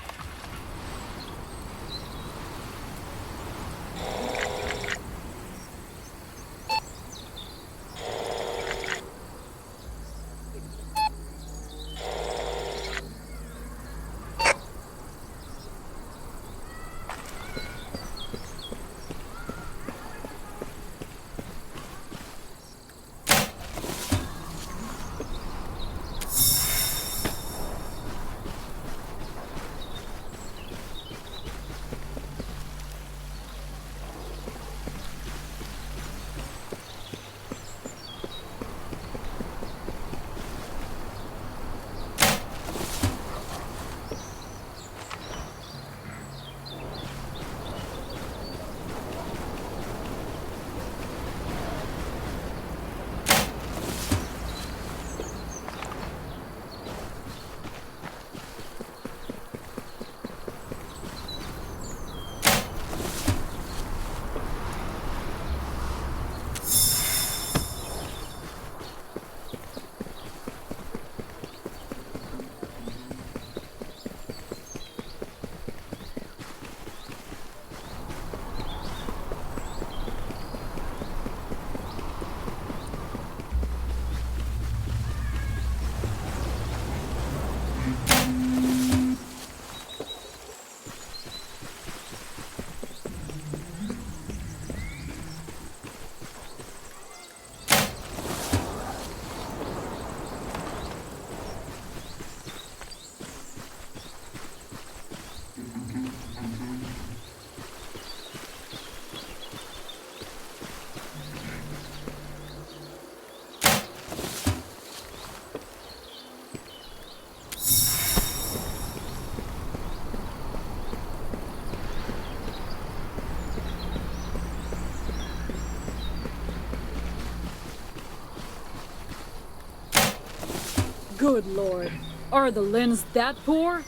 Good lord. Are the Lins that poor?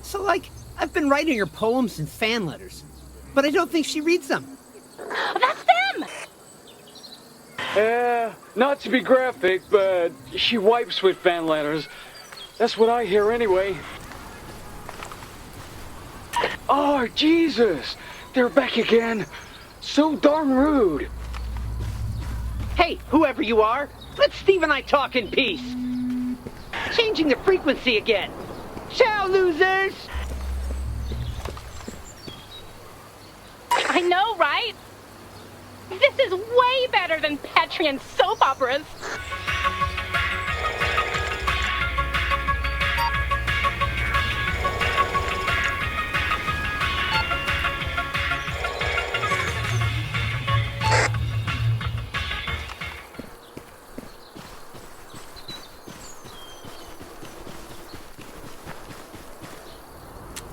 So, like, I've been writing her poems and fan letters, but I don't think she reads them. That's them! Not to be graphic, but she wipes with fan letters. That's what I hear anyway. Oh, Jesus! They're back again. So darn rude. Hey, whoever you are, let Steve and I talk in peace. Changing the frequency again. Ciao, losers! I know, right? This is way better than Petrian soap operas.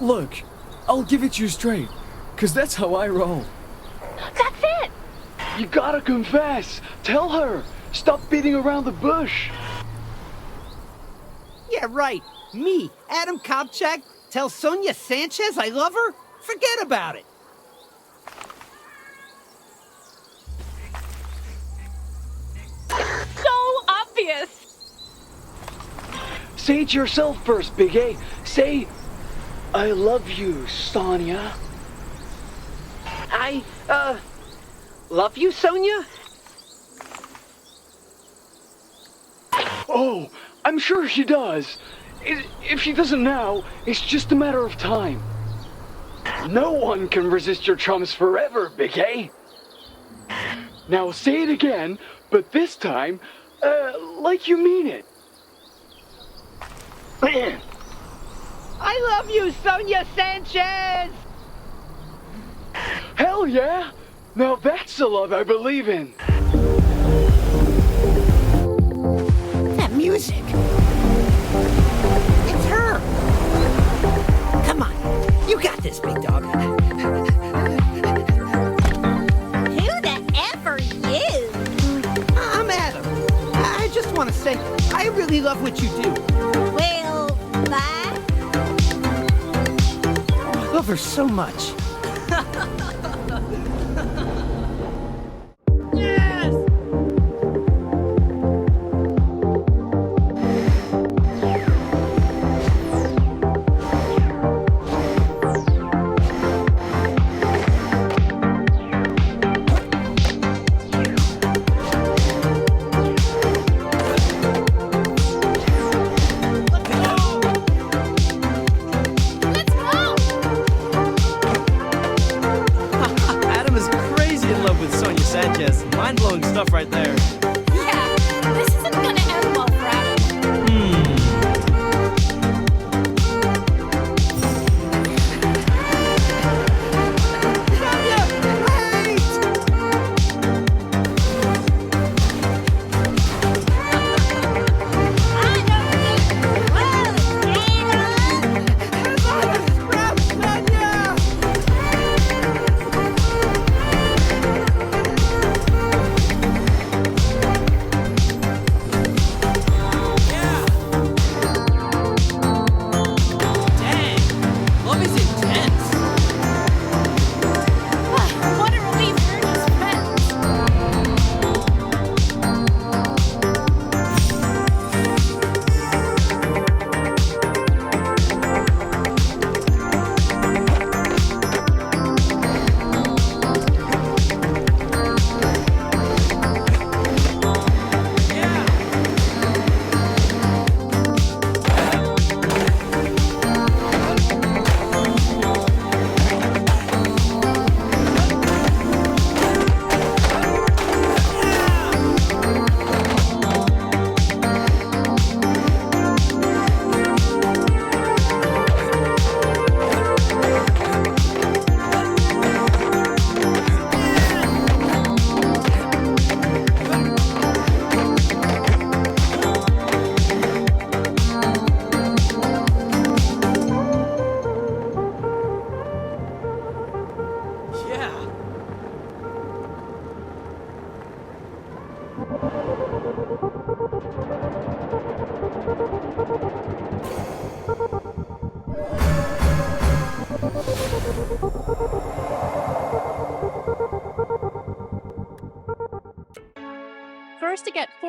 Look, I'll give it to you straight, 'cause that's how I roll. That's it! You gotta confess. Tell her. Stop beating around the bush. Yeah, right. Me, Adam Kopchak, tell Sonya Sanchez I love her? Forget about it. So obvious! Say it yourself first, Big A. Say, I love you, Sonya. Love you, Sonya? Oh, I'm sure she does. If she doesn't now, it's just a matter of time. No one can resist your charms forever, Big A. Now say it again, but this time, like you mean it. I love you, Sonya Sanchez! Hell yeah! Now that's the love I believe in. That music. It's her. Come on, you got this, big dog. Who the F are you? I'm Adam. I just want to say, I really love what you do. Well, bye. I love her so much. Mind-blowing stuff right there. Yeah, this isn't gonna end well for Adam.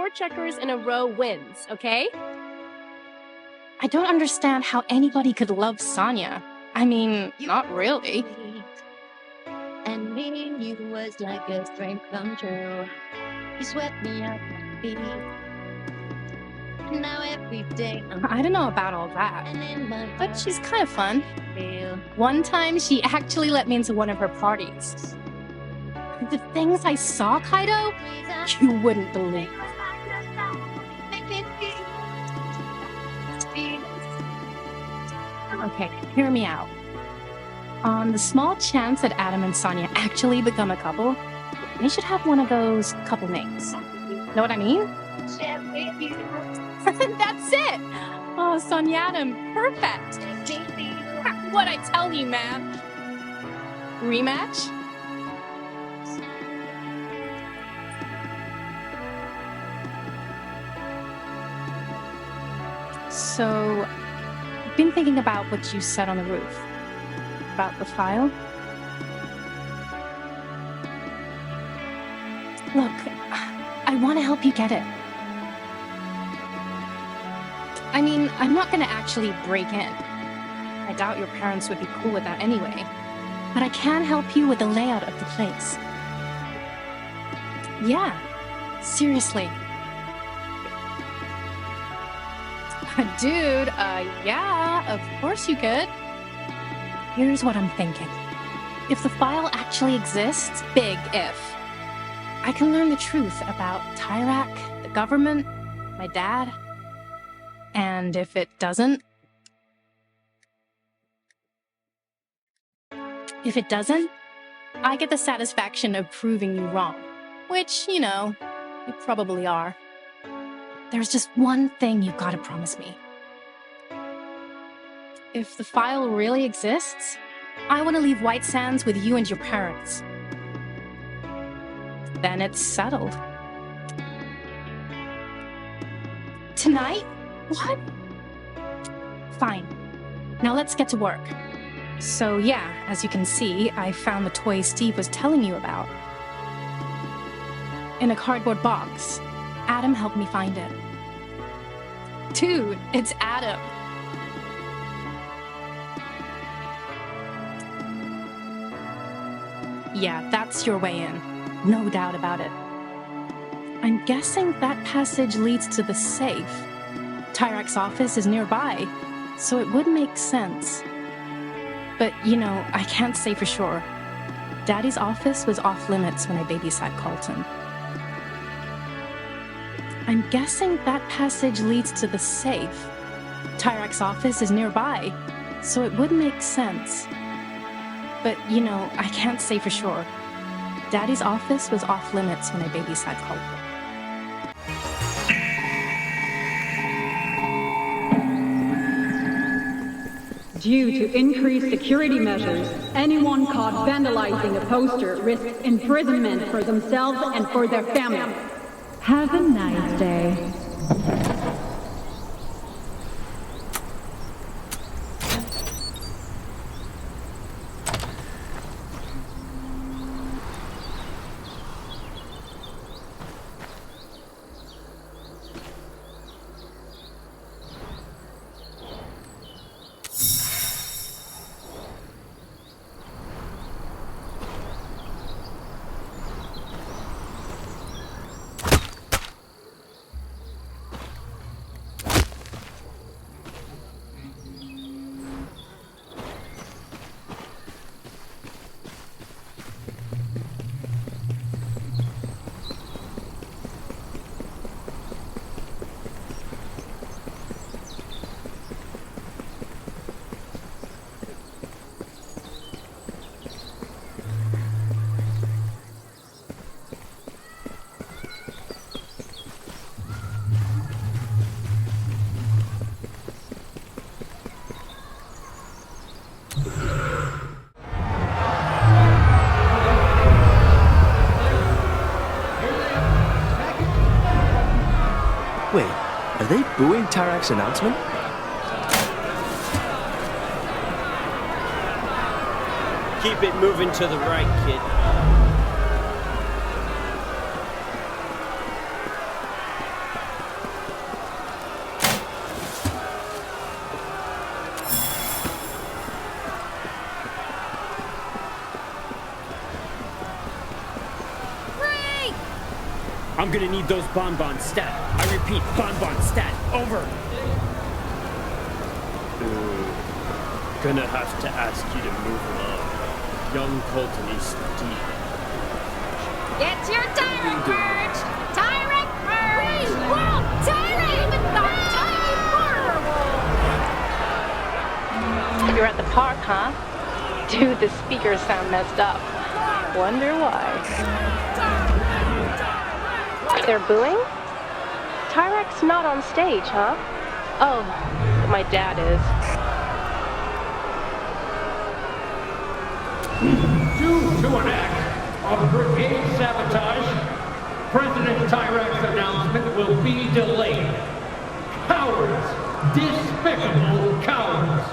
4 checkers in a row wins, okay? I don't understand how anybody could love Sonya. I mean, not really. And meeting you was like a dream come true. You swept me up my feet. Now every day I don't know about all that, but she's kind of fun. One time, she actually let me into one of her parties. The things I saw, Kaito, you wouldn't believe. Okay, hear me out. On the small chance that Adam and Sonya actually become a couple, they should have one of those couple names. Know what I mean? That's it! Oh, Sonya Adam, perfect! What'd I tell you, man? Rematch? So, I've been thinking about what you said on the roof. About the file. Look, I want to help you get it. I mean, I'm not going to actually break in. I doubt your parents would be cool with that anyway. But I can help you with the layout of the place. Yeah, seriously. Dude, yeah, of course you could. Here's what I'm thinking. If the file actually exists, big if, I can learn the truth about Tyrak, the government, my dad. And if it doesn't, I get the satisfaction of proving you wrong. Which, you know, you probably are. There's just one thing you've got to promise me. If the file really exists, I want to leave White Sands with you and your parents. Then it's settled. Tonight? What? Fine. Now let's get to work. So yeah, as you can see, I found the toy Steve was telling you about. In a cardboard box. Adam helped me find it. Dude, it's Adam. Yeah, that's your way in. No doubt about it. I'm guessing that passage leads to the safe. Tyrak's office is nearby, so it would make sense. But, you know, I can't say for sure. Daddy's office was off limits when I babysat Colton. I'm guessing that passage leads to the safe. Tyrak's office is nearby, so it would make sense. But, you know, I can't say for sure. Daddy's office was off limits when I babysat Colton. Due to increased security measures, anyone caught vandalizing a poster risks imprisonment for themselves and for their family. Have a nice day. Wait, are they booing Tyrak's announcement? Keep it moving to the right, kid. I'm gonna need those bonbons stat. I repeat, bonbon stat. Over. Gonna have to ask you to move along. Young Colton is deep. Get your Tyrak merch! Tyrak merch! Whoa! Tyrak with the tiny werewolf! You're at the park, huh? Dude, the speakers sound messed up. Wonder why. They're booing? Tyrak's not on stage, huh? Oh, but my dad is. Due to an act of brigade sabotage, President Tyrak's announcement will be delayed. Cowards! Despicable cowards!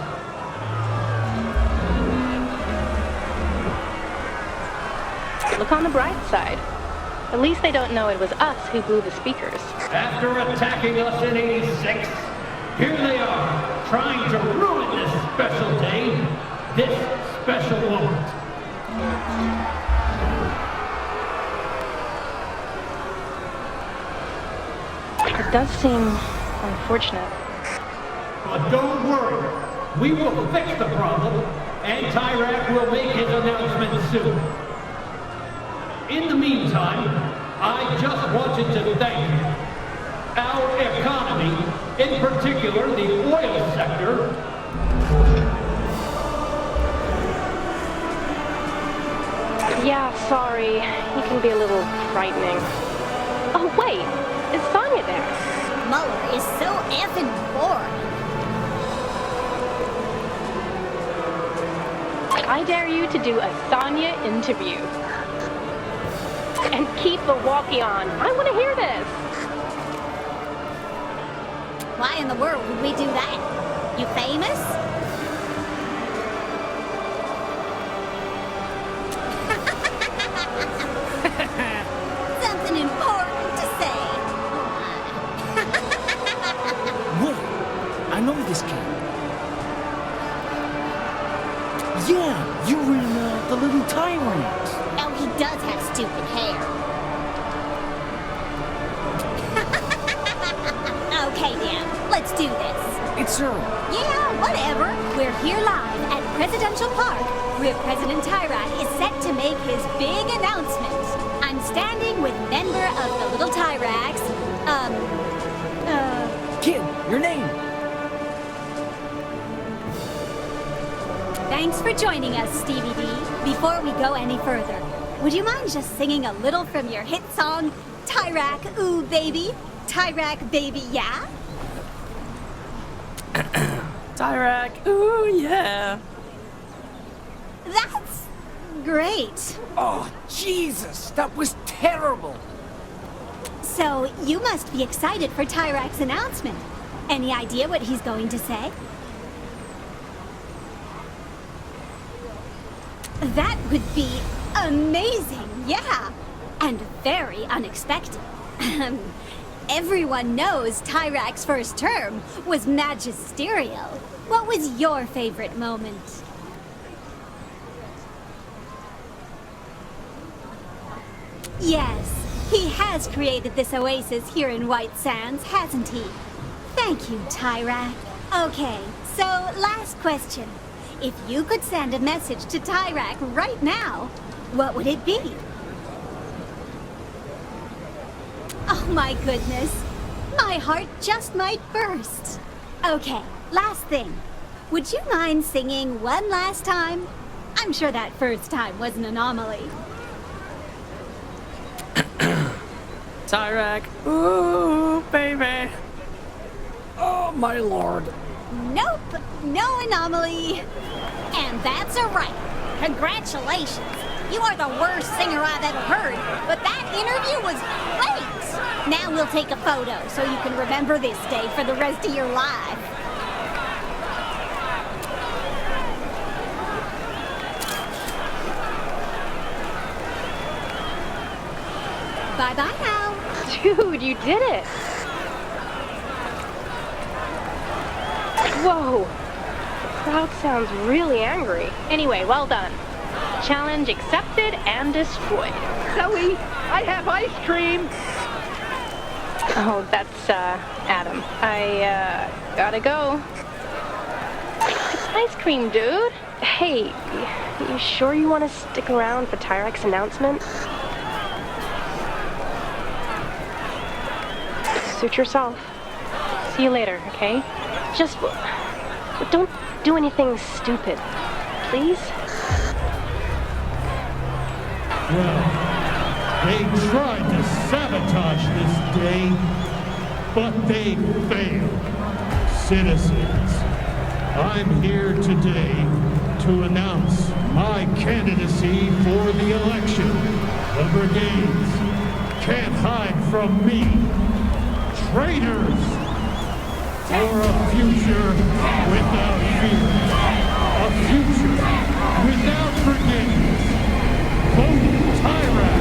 Look on the bright side. At least they don't know it was us who blew the speakers. After attacking us in '86, here they are, trying to ruin this special day, this special moment. It does seem unfortunate. But don't worry, we will fix the problem, and Tyrak will make his announcement soon. In the meantime, I just wanted to thank you. Our economy, in particular the oil sector, Yeah, sorry. He can be a little frightening. Oh, wait. Is Sonya there? Muller is so effing boring. I dare you to do a Sonya interview. And keep the walkie on. I want to hear this. Why in the world would we do that? You famous? Something important to say. Wait, I know this kid. Yeah, you're in the little tyrant. Oh, he does have stupid hair. Okay, Dan, let's do this. It's her. Yeah, whatever. We're here live at Presidential Park, where President Tyrak is set to make his big announcement. I'm standing with member of the Little Tyraks, Kid, your name. Thanks for joining us, Stevie D. Before we go any further, would you mind just singing a little from your hit song, Tyrak, ooh, baby? Tyrak, baby, yeah? Tyrak, ooh, yeah. That's great. Oh, Jesus, that was terrible. So, you must be excited for Tyrak's announcement. Any idea what he's going to say? That would be amazing, yeah. And very unexpected. Everyone knows Tyrak's first term was magisterial. What was your favorite moment? Yes, he has created this oasis here in White Sands, hasn't he? Thank you, Tyrak. Okay, so last question. If you could send a message to Tyrak right now, what would it be? Oh my goodness. My heart just might burst. Okay, last thing. Would you mind singing one last time? I'm sure that first time was an anomaly. Tyrak, ooh, baby. Oh, my lord. Nope, no anomaly. And that's a wrap. Congratulations. You are the worst singer I've ever heard, but that interview was great. Now we'll take a photo so you can remember this day for the rest of your life. Bye-bye now. Dude, you did it. Whoa. The crowd sounds really angry. Anyway, well done. Challenge accepted and destroyed. Zoe, I have ice cream. Oh, that's, Adam. I, gotta go. It's ice cream, dude. Hey, you sure you want to stick around for Tyrak's announcement? Suit yourself. See you later, okay? Just don't do anything stupid, please? Well, they tried to sabotage this day, but they failed. Citizens, I'm here today to announce my candidacy for the election. The brigades can't hide from me. Traitors! For a future without fear. A future without forgiveness. Vote Tyrak!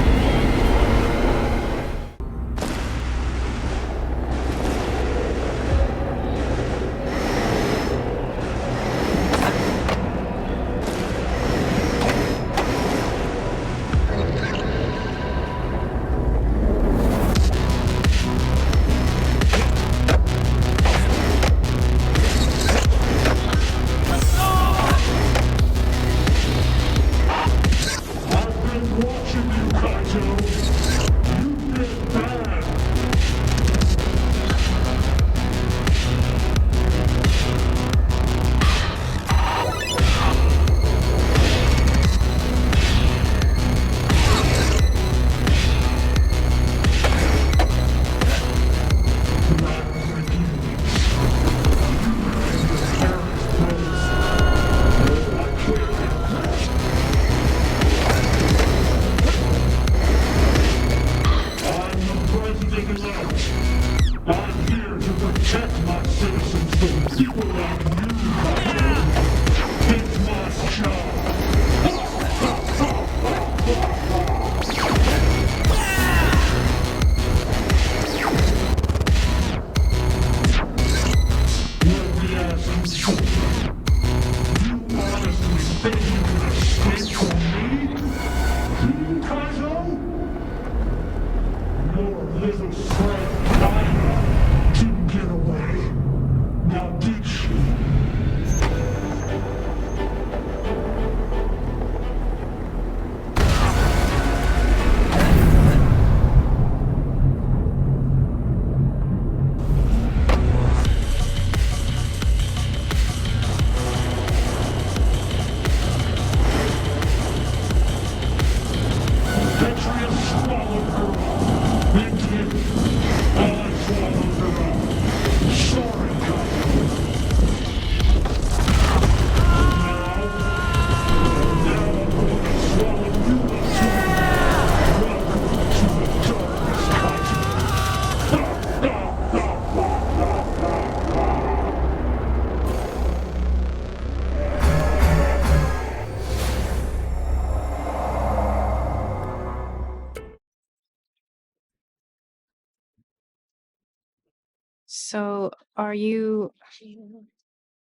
So, are you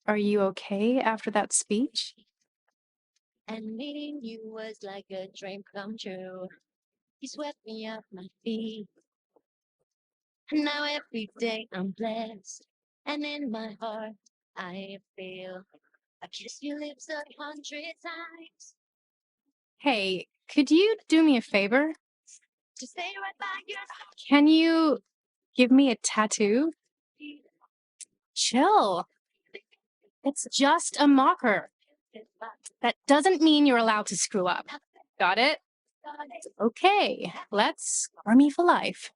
okay after that speech? And meeting you was like a dream come true. You swept me off my feet. And now every day I'm blessed. And in my heart, I feel I kiss your lips 100 times. Hey, could you do me a favor? To stay right by your side. Can you give me a tattoo? Chill. It's just a marker. That doesn't mean you're allowed to screw up. Got it? Okay, let's army for life.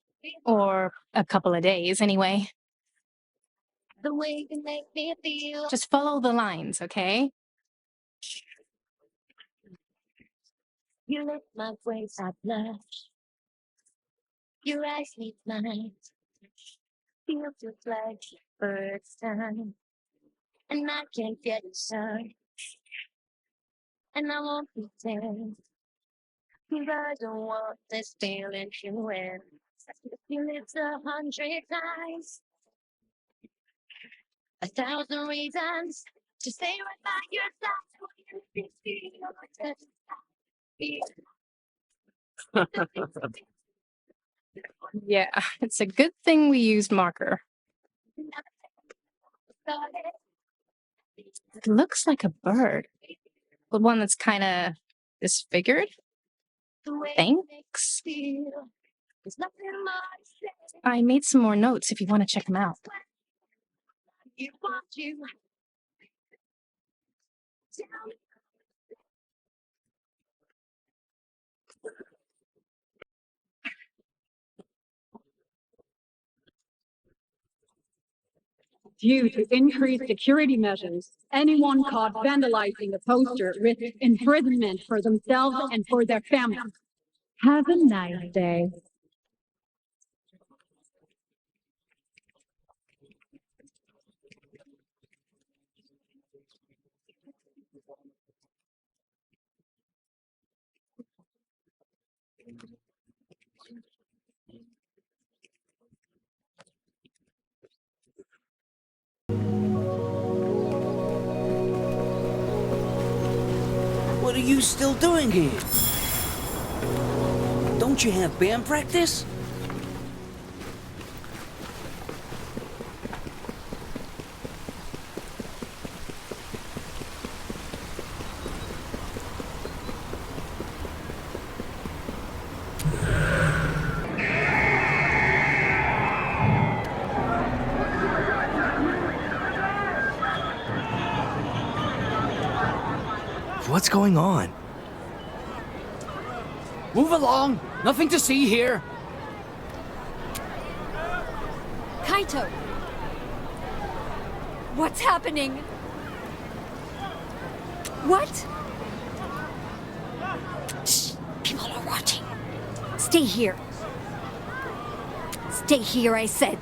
Or a couple of days, anyway. The way you make me feel. Just follow the lines, okay? You lift my waist, I blush. Your eyes meet mine. Feel just like first time. And I can't get inside. And I won't pretend. 'Cause I don't want this feeling to end. If you lived 100 times, 1,000 reasons to stay right by your side. Yeah, it's a good thing we used marker. It looks like a bird, but one that's kind of disfigured. Thanks. I made some more notes if you want to check them out. Due to increased security measures, anyone caught vandalizing a poster risks imprisonment for themselves and for their families. Have a nice day. What are you still doing here? Don't you have band practice? What's going on? Move along! Nothing to see here! Kaito! What's happening? What? Shh! People are watching. Stay here. Stay here, I said.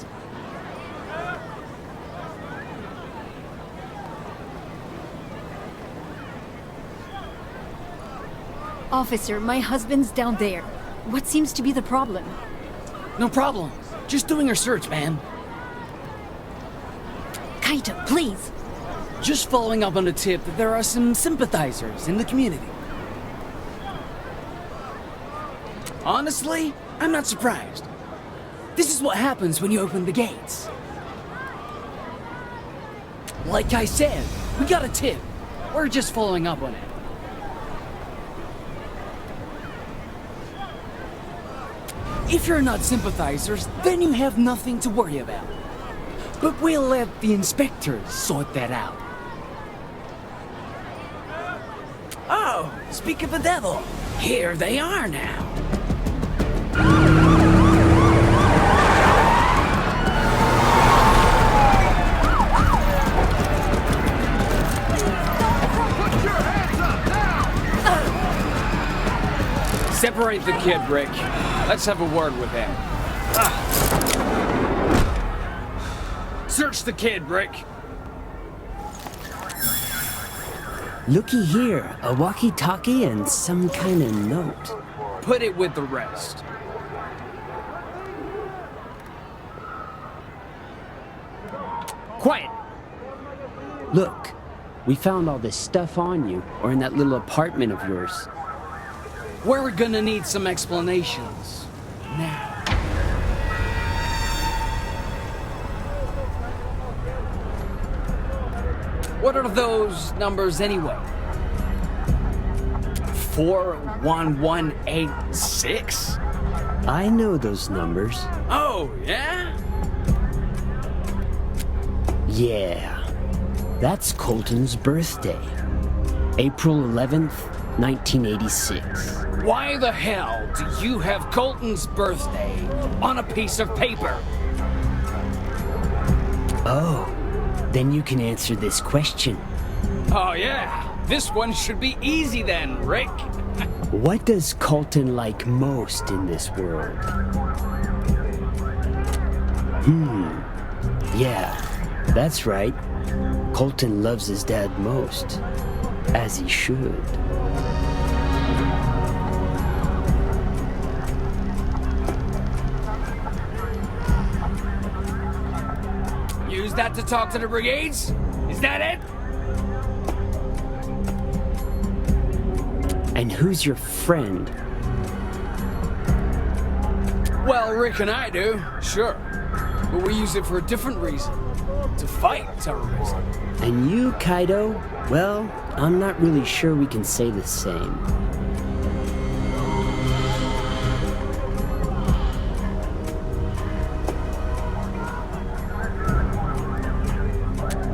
Officer, my husband's down there. What seems to be the problem? No problem. Just doing a search, man. Kaito, please. Just following up on the tip that there are some sympathizers in the community. Honestly, I'm not surprised. This is what happens when you open the gates. Like I said, we got a tip. We're just following up on it. If you're not sympathizers, then you have nothing to worry about. But we'll let the inspectors sort that out. Oh, speak of the devil, here they are now. Separate the kid, Rick. Let's have a word with him. Search the kid, Rick. Looky here, a walkie-talkie and some kind of note. Put it with the rest. Quiet! Look, we found all this stuff on you, or in that little apartment of yours. We're gonna need some explanations. Now. What are those numbers anyway? 41186? I know those numbers. Oh, yeah? Yeah. That's Colton's birthday. April 11th, 1986. Why the hell do you have Colton's birthday on a piece of paper? Oh, then you can answer this question. Oh yeah, this one should be easy then, Rick. What does Colton like most in this world? Yeah, that's right. Colton loves his dad most. As he should. Use that to talk to the brigades? Is that it? And who's your friend? Well, Rick and I do, sure. But we use it for a different reason. To fight terrorism. And you, Kaito? Well, I'm not really sure we can say the same.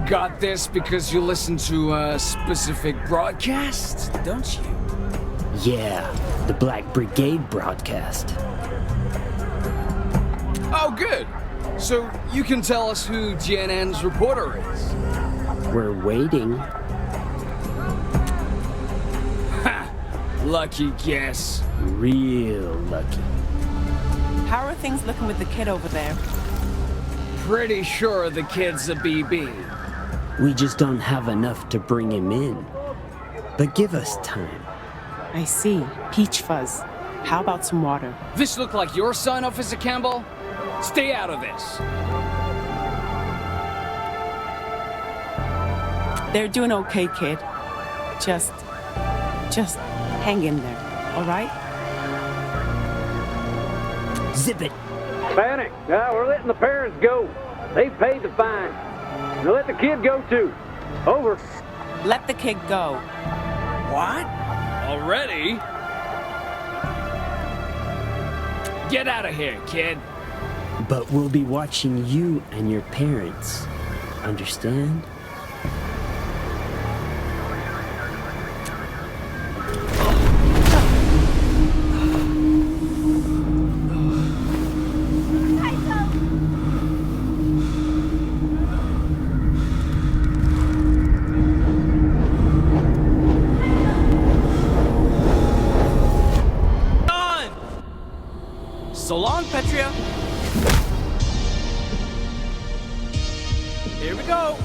Got this because you listen to a specific broadcast, don't you? Yeah, the Black Brigade broadcast. Oh, good. So you can tell us who GNN's reporter is. We're waiting. Ha! Lucky guess. Real lucky. How are things looking with the kid over there? Pretty sure the kid's a BB. We just don't have enough to bring him in. But give us time. I see. Peach fuzz. How about some water? This look like your son, Officer Campbell? Stay out of this. They're doing okay, kid. Just hang in there, all right? Zip it. Panic. Now we're letting the parents go. They've paid the fine. Now let the kid go too. Over. Let the kid go. What? Already? Get out of here, kid. But we'll be watching you and your parents. Understand? So long, Petrian. Here we go.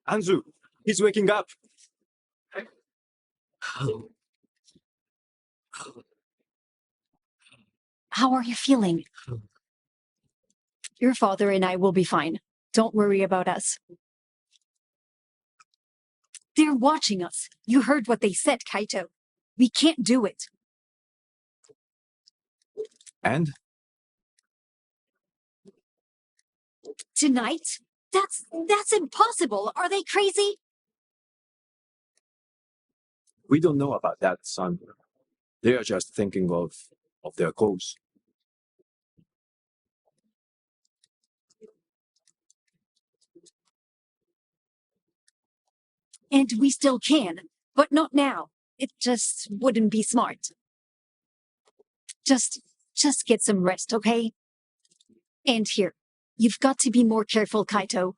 Anzu, he's waking up. How are you feeling? Your father and I will be fine. Don't worry about us. They're watching us. You heard what they said, Kaito. We can't do it. And? Tonight? That's impossible. Are they crazy? We don't know about that, son. They are just thinking of their goals. And we still can, but not now. It just wouldn't be smart. Just get some rest, okay? And here, you've got to be more careful, Kaito.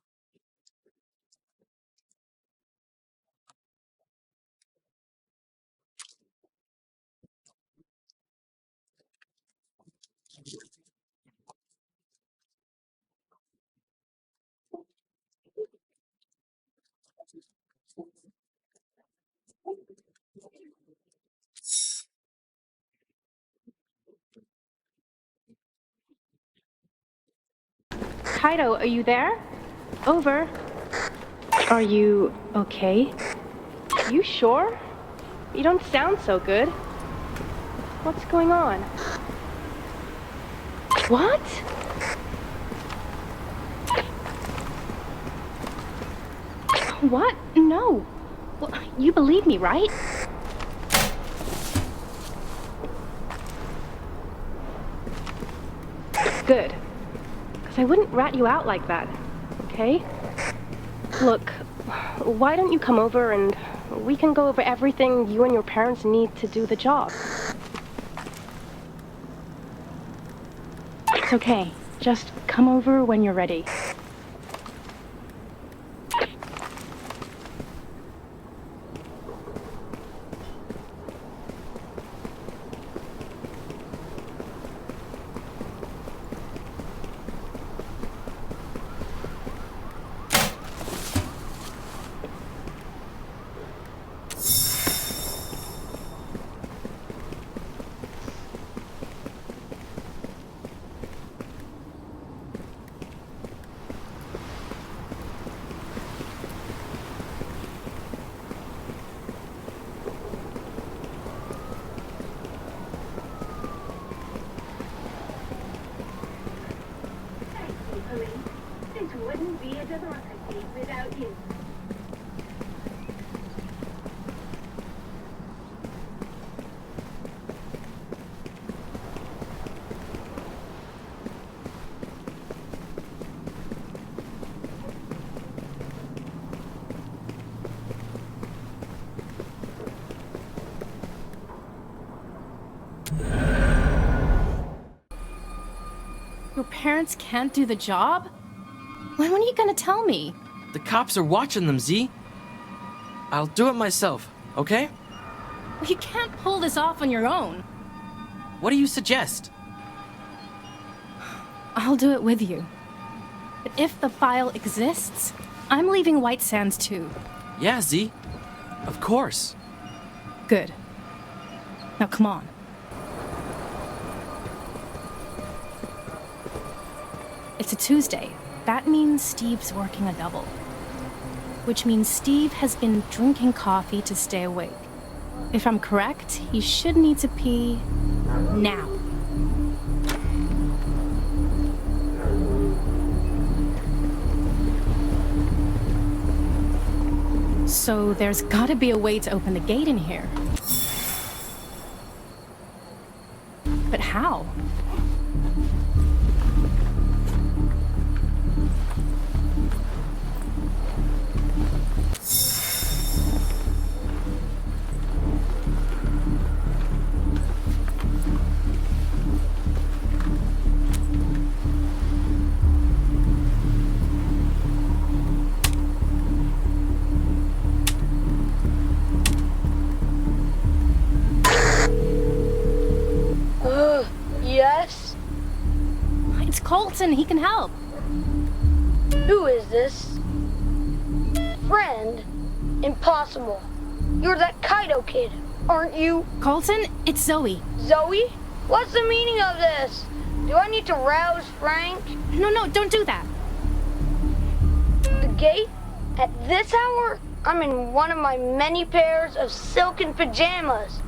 Kaito, are you there? Over. Are you okay? You sure? You don't sound so good. What's going on? What? What? No. Well, you believe me, right? Good. Because I wouldn't rat you out like that, okay? Look, why don't you come over and we can go over everything you and your parents need to do the job. It's okay. Just come over when you're ready. Your parents can't do the job? When are you gonna tell me? The cops are watching them, Z. I'll do it myself, okay? You can't pull this off on your own. What do you suggest? I'll do it with you. But if the file exists, I'm leaving White Sands too. Yeah, Z. Of course. Good. Now come on. It's a Tuesday. That means Steve's working a double. Which means Steve has been drinking coffee to stay awake. If I'm correct, he should need to pee now. So there's gotta be a way to open the gate in here. But how? Yes? It's Colton. He can help. Who is this? Friend? Impossible. You're that Kaito kid, aren't you? Colton, it's Zoe. Zoe? What's the meaning of this? Do I need to rouse Frank? No, don't do that. The gate? At this hour? I'm in one of my many pairs of silken pajamas.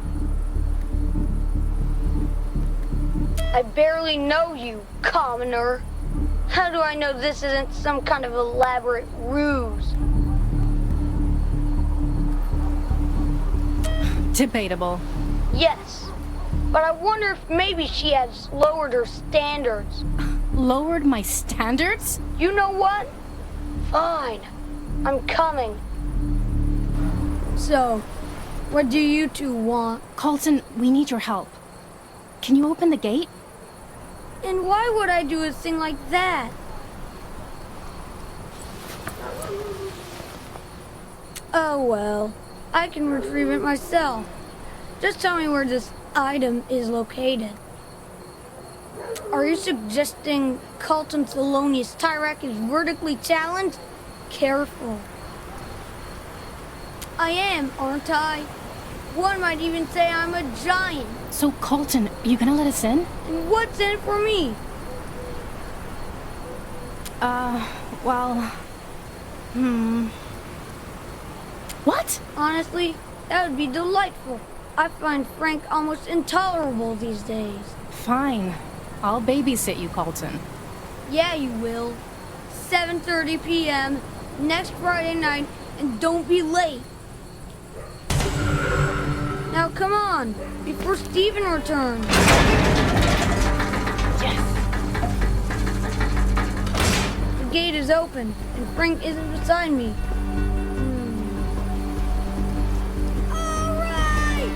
I barely know you, commoner. How do I know this isn't some kind of elaborate ruse? Debatable. Yes, but I wonder if maybe she has lowered her standards. Lowered my standards? You know what? Fine. I'm coming. So, what do you two want? Colton, we need your help. Can you open the gate? And why would I do a thing like that? Oh well, I can retrieve it myself. Just tell me where this item is located. Are you suggesting Colton Thelonious Tyrak is vertically challenged? Careful. I am, aren't I? One might even say I'm a giant. So, Colton, are you gonna let us in? And what's in it for me? What? Honestly, that would be delightful. I find Frank almost intolerable these days. Fine. I'll babysit you, Colton. Yeah, you will. 7:30 p.m. next Friday night, and don't be late. Now come on, before Steven returns. Yes! The gate is open, and Frank isn't beside me. All right!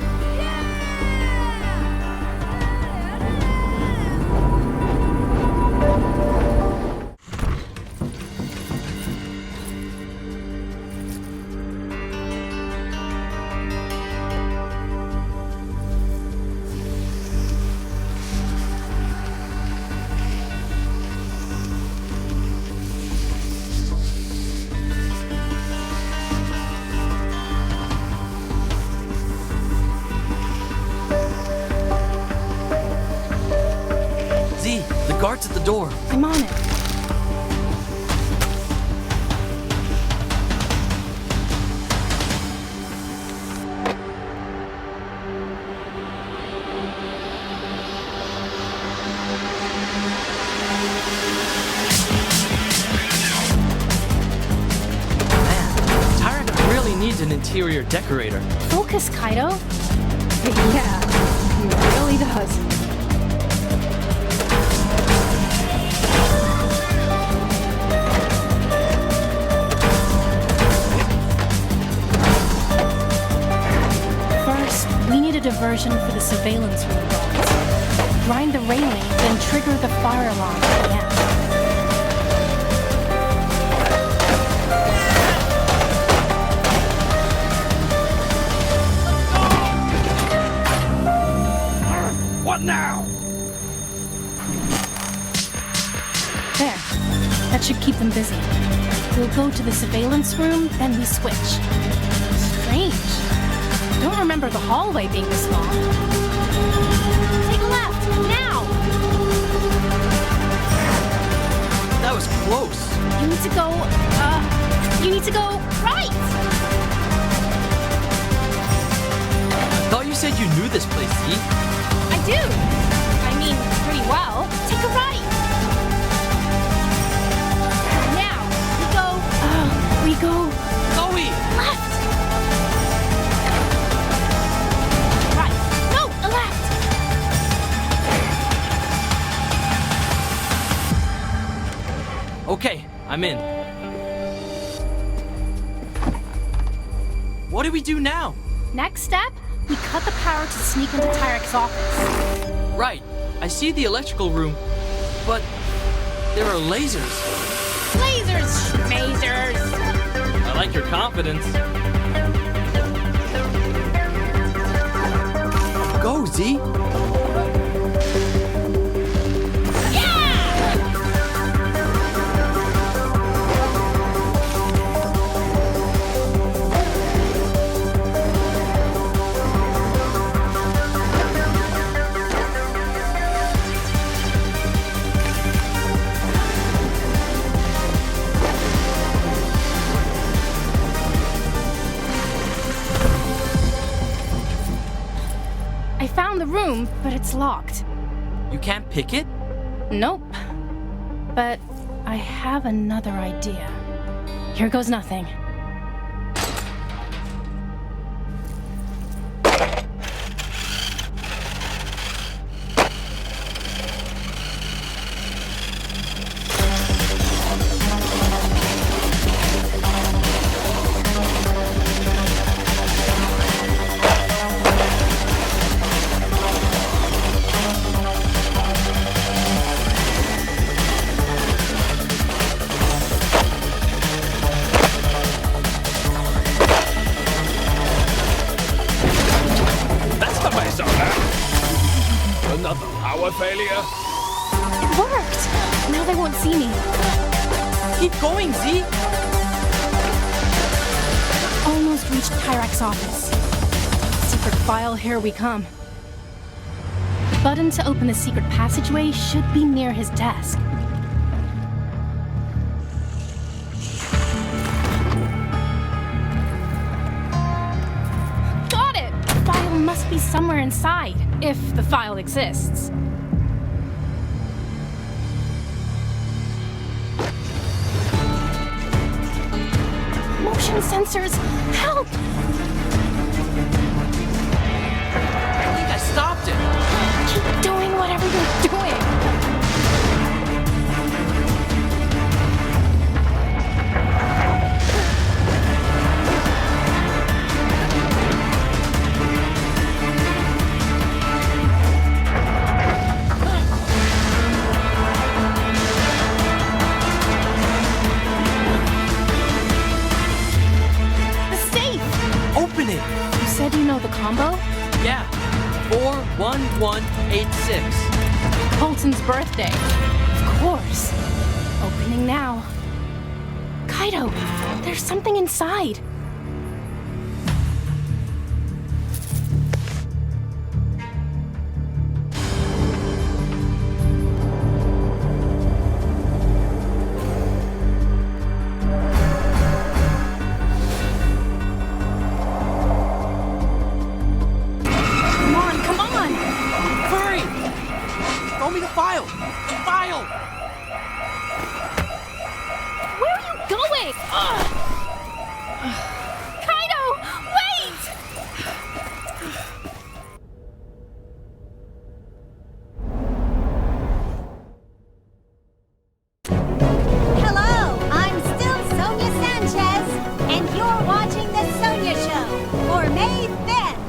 The guard's at the door. I'm on it. Man, Tyrak really needs an interior decorator. Focus, Kaito. Yeah, he really does. A diversion for the surveillance room guards. Grind the railing, then trigger the fire alarm at the end. What now? There. That should keep them busy. We'll go to the surveillance room, then we switch. Strange. I don't remember the hallway being this long. Take a left, now! That was close. You need to go right! I thought you said you knew this place, Z. I do! I mean, pretty well. Take a right! Now, we go... Zoe! Left! Okay, I'm in. What do we do now? Next step, we cut the power to sneak into Tyrak's office. Right. I see the electrical room, but there are lasers. Lasers, schmazers. I like your confidence. Go, Z. The room, but it's locked. You can't pick it? Nope. But I have another idea. Here goes nothing. It worked! Now they won't see me. Keep going, Z! Almost reached Tyrak's office. Secret file, here we come. The button to open the secret passageway should be near his desk. Got it! The file must be somewhere inside, if the file exists. Motion sensors, help! I think I stopped it. Keep doing whatever you're doing. The safe! Open it! You said you know the combo? Yeah. 41186. Colton's birthday. Of course. Opening now. Kaito, there's something inside. Throw me the file! The file! Where are you going? Kaito, wait! Hello, I'm still Sonya Sanchez, and you're watching The Sonya Show for May 5th.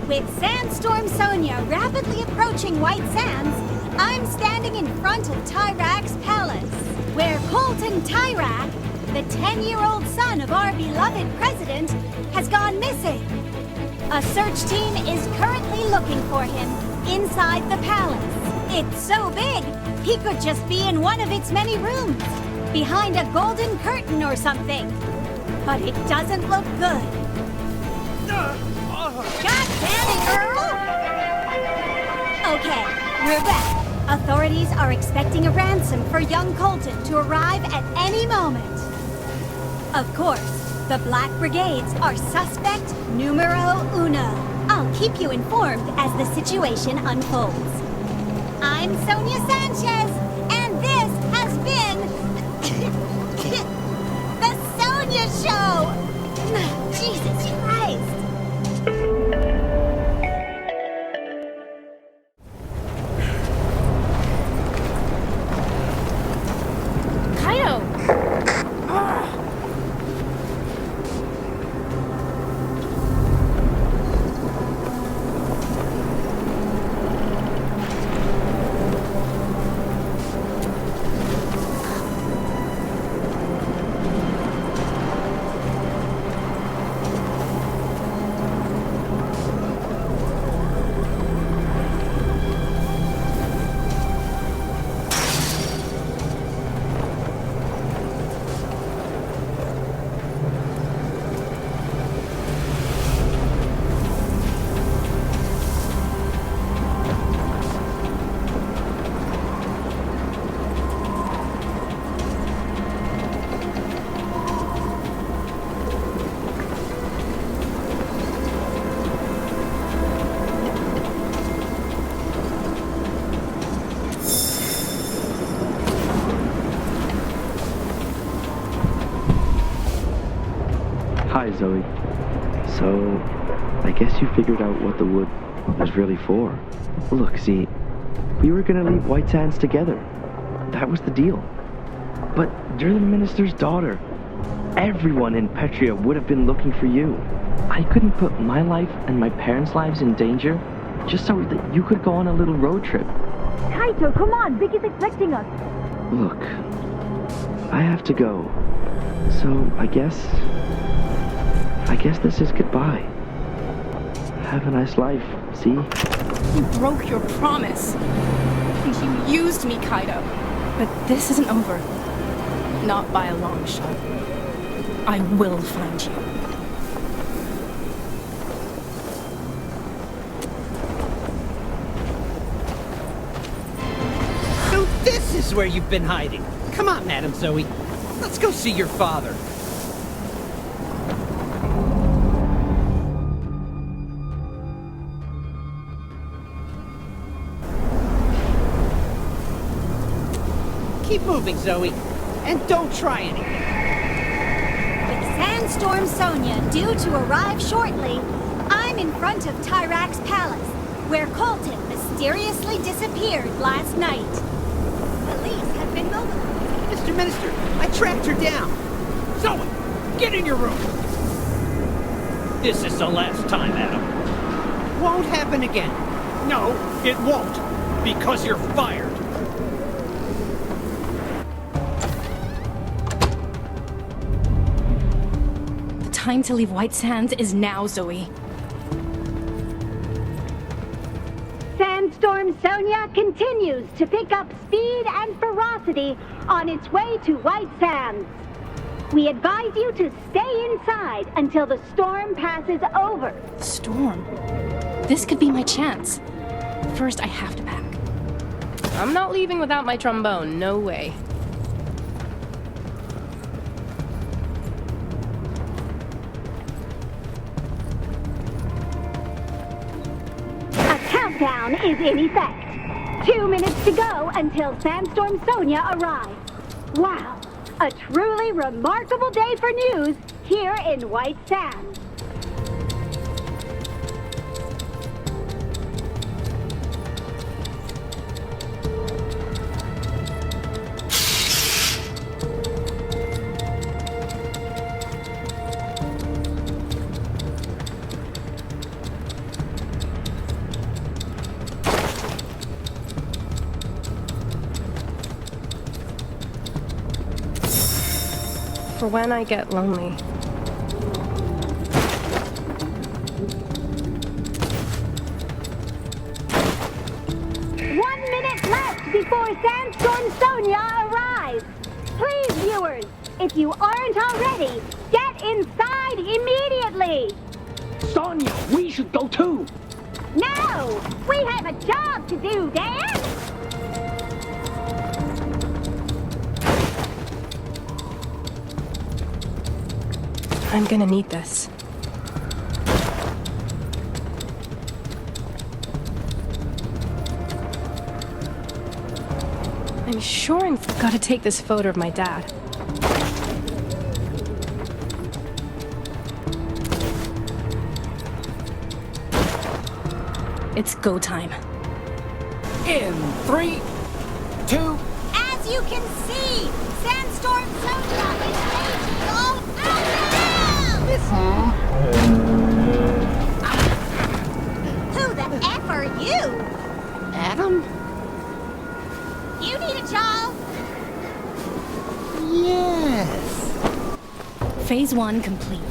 With Sandstorm Sonya rapidly approaching White Sands, I'm standing in front of Tyrak's palace, where Colton Tyrak, the 10-year-old son of our beloved president, has gone missing. A search team is currently looking for him inside the palace. It's so big, he could just be in one of its many rooms, behind a golden curtain or something. But it doesn't look good. God damn it, Earl! Okay, we're back. Authorities are expecting a ransom for young Colton to arrive at any moment. Of course, the Black Brigades are suspect numero uno. I'll keep you informed as the situation unfolds. I'm Sonya Sanchez, and this has been The Sonya Show! Jesus Christ! Hi, Zoe. So, I guess you figured out what the wood was really for. Look, see, we were gonna leave White Sands together. That was the deal. But you're the minister's daughter. Everyone in Petria would have been looking for you. I couldn't put my life and my parents' lives in danger just so that you could go on a little road trip. Kaito, come on! Biggy's expecting us! Look, I have to go. So, I guess this is goodbye. Have a nice life, see? You broke your promise. And you used me, Kaito. But this isn't over. Not by a long shot. I will find you. So this is where you've been hiding. Come on, Madam Zoe. Let's go see your father. Keep moving, Zoe. And don't try anything. With Sandstorm Sonya due to arrive shortly, I'm in front of Tyrak's palace, where Colton mysteriously disappeared last night. Police have been mobilized. Mr. Minister, I tracked her down. Zoe, get in your room. This is the last time, Adam. Won't happen again. No, it won't. Because you're fired. Time to leave White Sands is now, Zoe. Sandstorm Sonya continues to pick up speed and ferocity on its way to White Sands. We advise you to stay inside until the storm passes over. Storm? This could be my chance. First, I have to pack. I'm not leaving without my trombone, no way. Countdown is in effect. 2 minutes to go until Sandstorm Sonya arrives. Wow, a truly remarkable day for news here in White Sands. For when I get lonely. 1 minute left before Sandstorm Sonya arrives. Please, viewers, if you aren't already, get inside immediately. Sonya, we should go too. No, we have a job to do, Dan. I'm gonna need this. I'm sure I've got to take this photo of my dad. It's go time. In 3, 2... As you can see, Sandstorm Sonya is ready to go out. Who the F are you? Adam? You need a job? Yes. Phase 1 complete.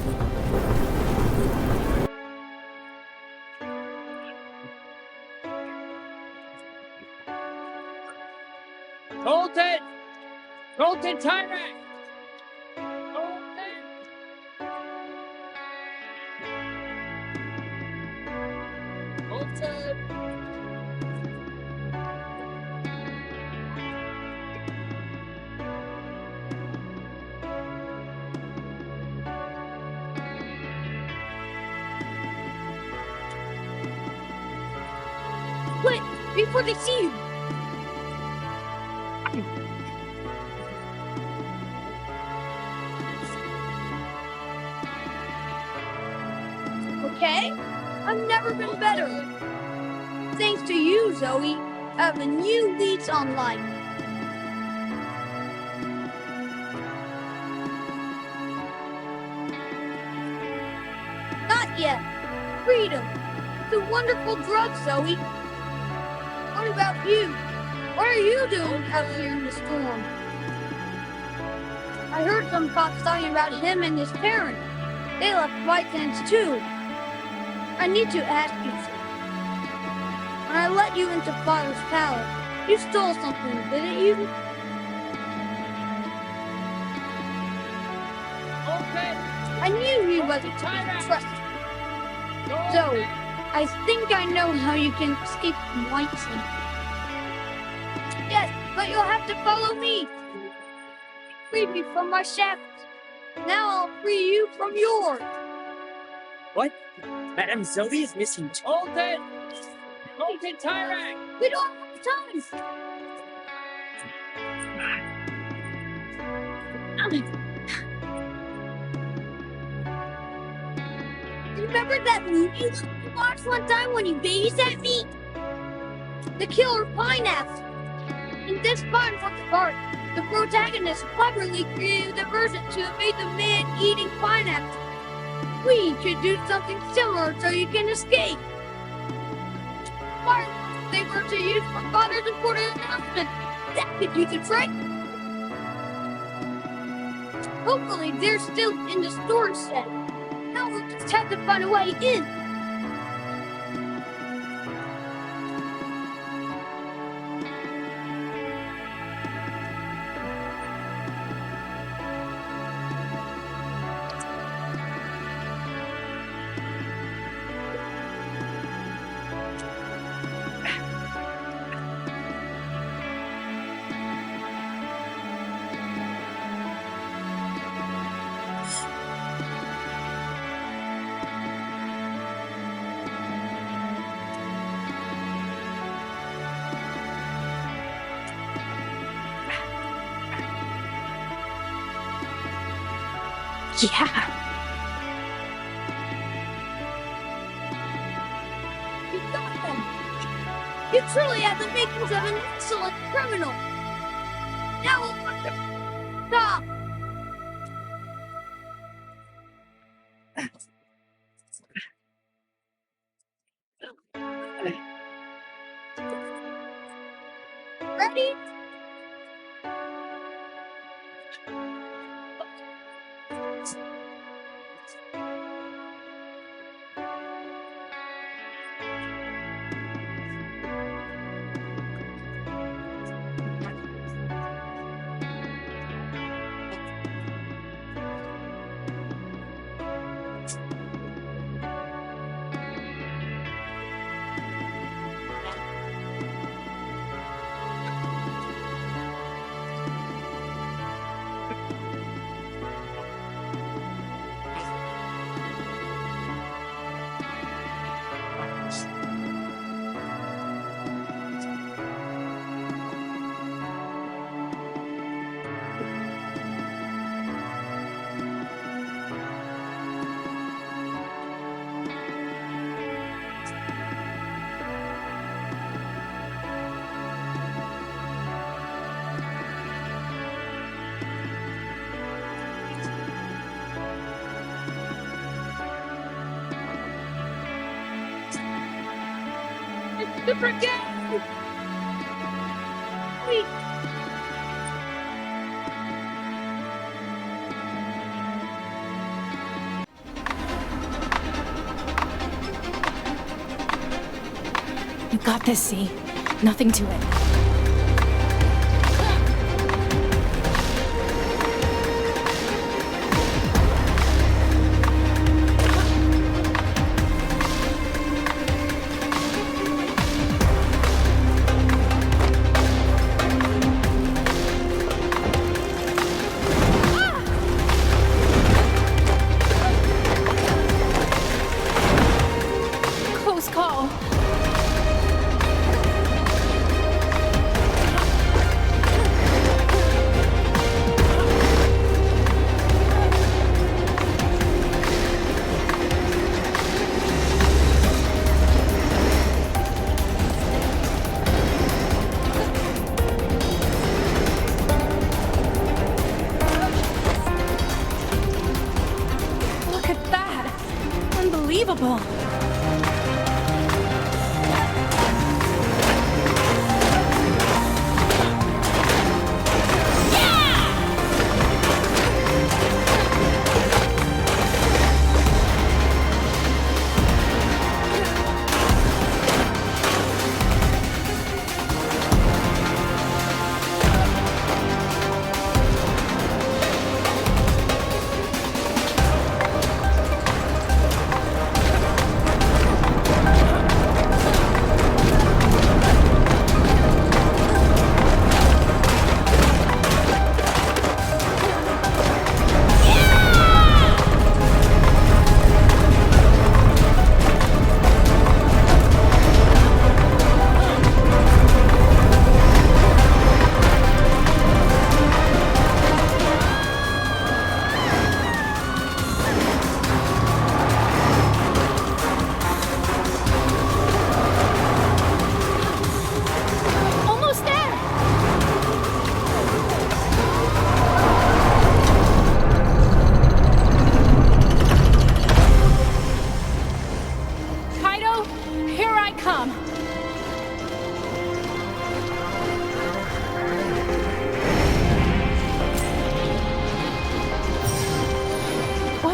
Colton! Colton Tyrak! Colton! Colton! Quick, before they see you! Okay? I've never been better. Thanks to you, Zoe, I have a new lease on life. Not yet. Freedom. It's a wonderful drug, Zoe. What about you? What are you doing out here in the storm? I heard some cops talking about him and his parents. They left White Sands too. I need to ask you something. When I let you into Father's palace, You stole something, didn't you? I knew he wasn't to be trusted. So, I think I know how you can escape from White Sands. Yes, but you'll have to follow me. Free me from my shackles. Now I'll free you from yours. What? Madame Zoe is missing Colton! Colton Tyrak! We don't have time. Remember that movie you watched one time when you babysat me? The Killer Pineapple. In this fun part, the protagonist cleverly created a diversion to evade the man-eating pineapple. We could do something similar so you can escape. Fireworks they were to use for Father's important announcement. That could do the trick. Hopefully they're still in the storage shed. Now we'll just have to find a way in. Yeah. You got them. You truly have the makings of an excellent criminal. Now we'll have to stop. Ready? The brigade! Wait! You got this, Z. Nothing to it. Unbelievable!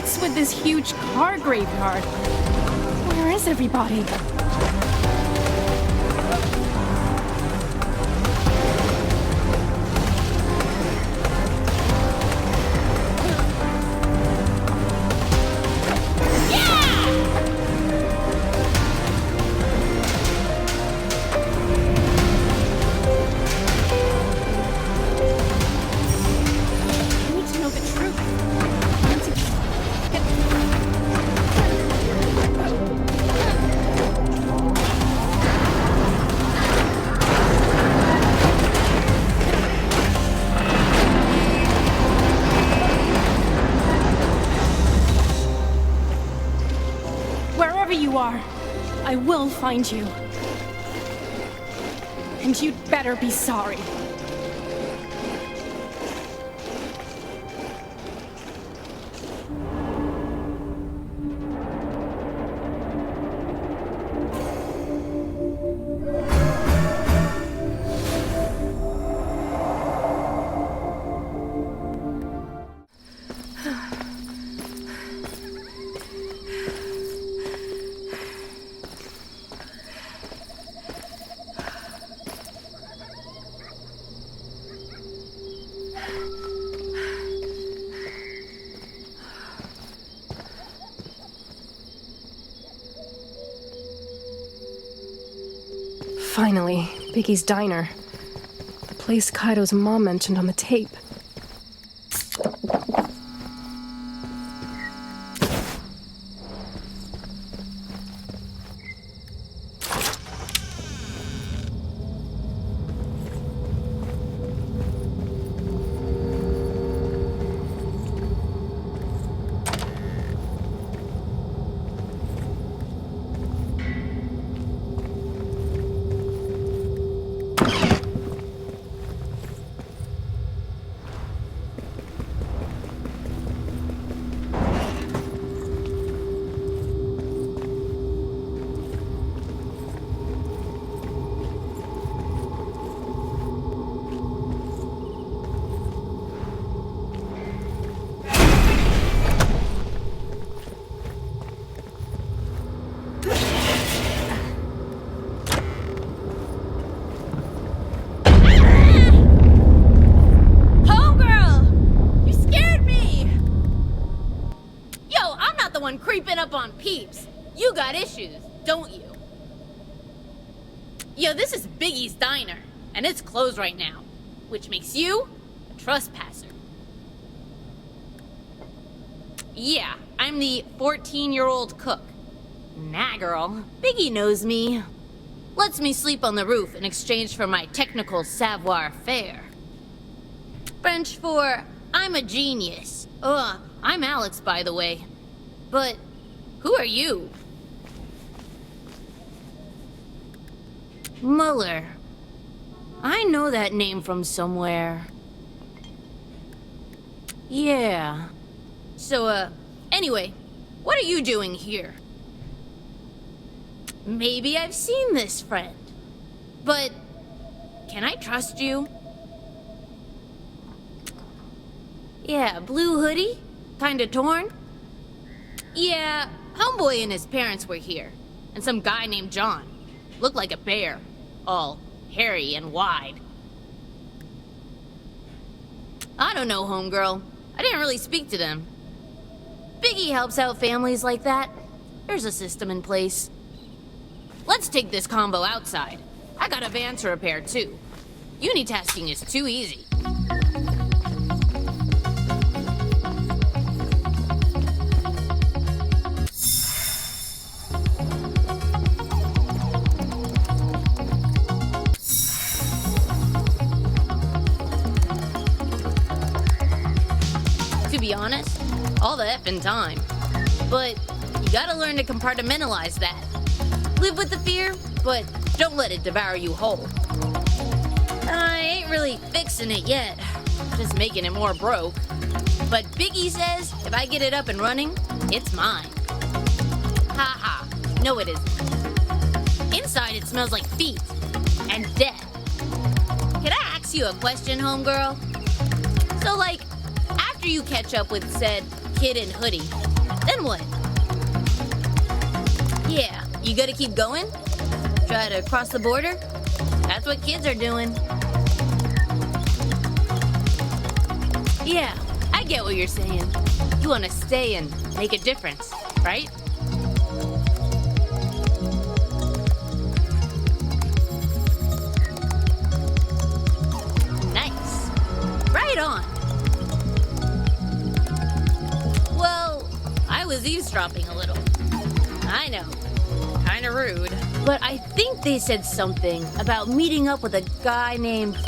What's with this huge car graveyard? Where is everybody? I will find you. And you'd better be sorry. Finally, Biggy's diner. The place Kaito's mom mentioned on the tape. Creeping up on peeps. You got issues, don't you? Yo, this is Biggy's diner, and it's closed right now, which makes you a trespasser. Yeah, I'm the 14-year-old cook. Nah, girl, Biggy knows me. Lets me sleep on the roof in exchange for my technical savoir-faire. French for, I'm a genius. I'm Alex, by the way. But who are you? Muller. I know that name from somewhere. Yeah. So, anyway, what are you doing here? Maybe I've seen this friend. But can I trust you? Yeah, blue hoodie? Kinda torn? Yeah, homeboy and his parents were here. And some guy named John. Looked like a bear. All hairy and wide. I don't know, homegirl. I didn't really speak to them. Biggy helps out families like that. There's a system in place. Let's take this combo outside. I got a van to repair, too. Unitasking is too easy. To be honest, all the effing time. But you gotta learn to compartmentalize that. Live with the fear, but don't let it devour you whole. I ain't really fixing it yet, just making it more broke. But Biggy says if I get it up and running, it's mine. Ha ha, no it isn't. Inside it smells like feet and death. Can I ask you a question, homegirl? So like, after you catch up with said kid in hoodie, Then what? Yeah, you gotta keep going? Try to cross the border? That's what kids are doing. Yeah, I get what you're saying. You want to stay and make a difference, right? Nice. Right on. Well, I was eavesdropping a little. I know. Kinda rude. But I think they said something about meeting up with a guy named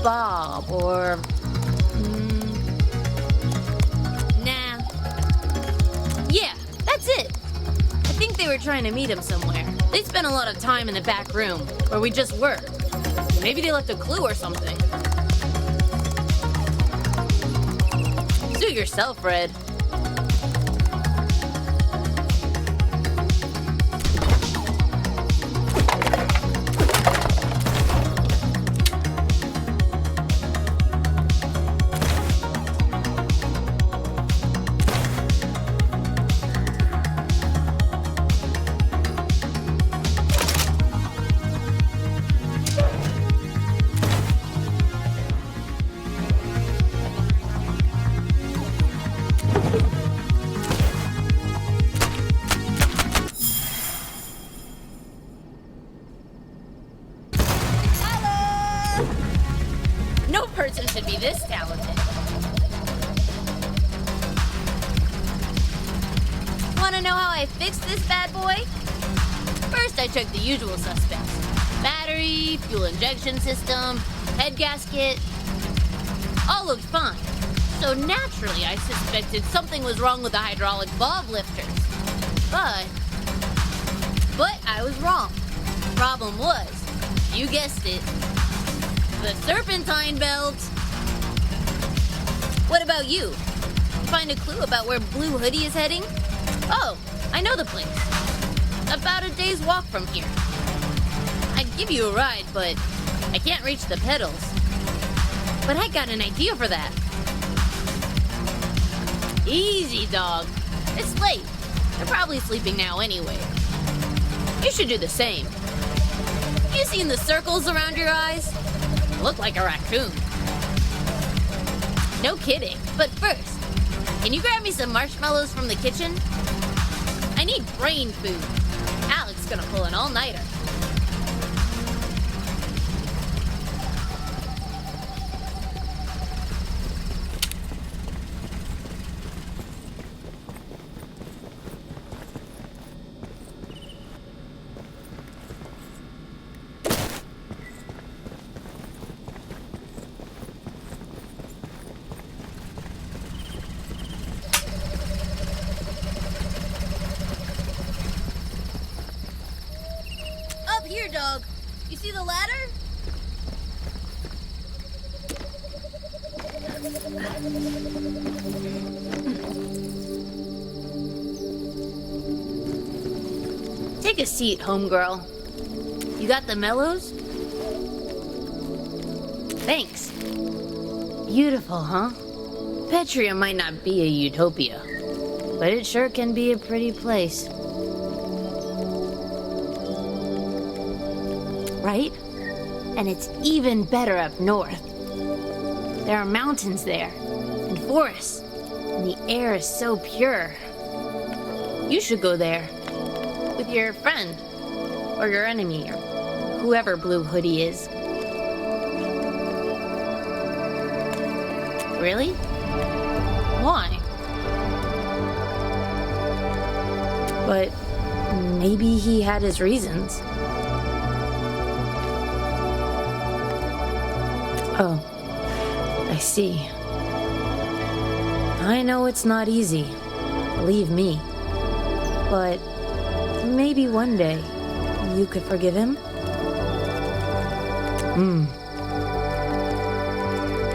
Bob or... Nah. Yeah, that's it. I think they were trying to meet him somewhere. They spent a lot of time in the back room where we just were. Maybe they left a clue or something. Suit yourself, Red. Should be this talented. Wanna know how I fixed this bad boy? First, I took the usual suspects. Battery, fuel injection system, head gasket. All looked fine. So naturally, I suspected something was wrong with the hydraulic valve lifters. But I was wrong. Problem was, you guessed it, the serpentine belt. What about you? Find a clue about where Blue Hoodie is heading? Oh, I know the place. About a day's walk from here. I'd give you a ride, but I can't reach the pedals. But I got an idea for that. Easy, dog. It's late. They're probably sleeping now anyway. You should do the same. You seen the circles around your eyes? You look like a raccoon. No kidding. But first, can you grab me some marshmallows from the kitchen? I need brain food. Alec's gonna pull an all-nighter. Here, dog. You see the ladder? Take a seat, homegirl. You got the mellows? Thanks. Beautiful, huh? Petrian might not be a utopia, but it sure can be a pretty place. Right? And it's even better up north. There are mountains there, and forests, and the air is so pure. You should go there, with your friend, or your enemy, or whoever Blue Hoodie is. Really? Why? But maybe he had his reasons. Oh, I see. I know it's not easy, believe me. But maybe one day you could forgive him?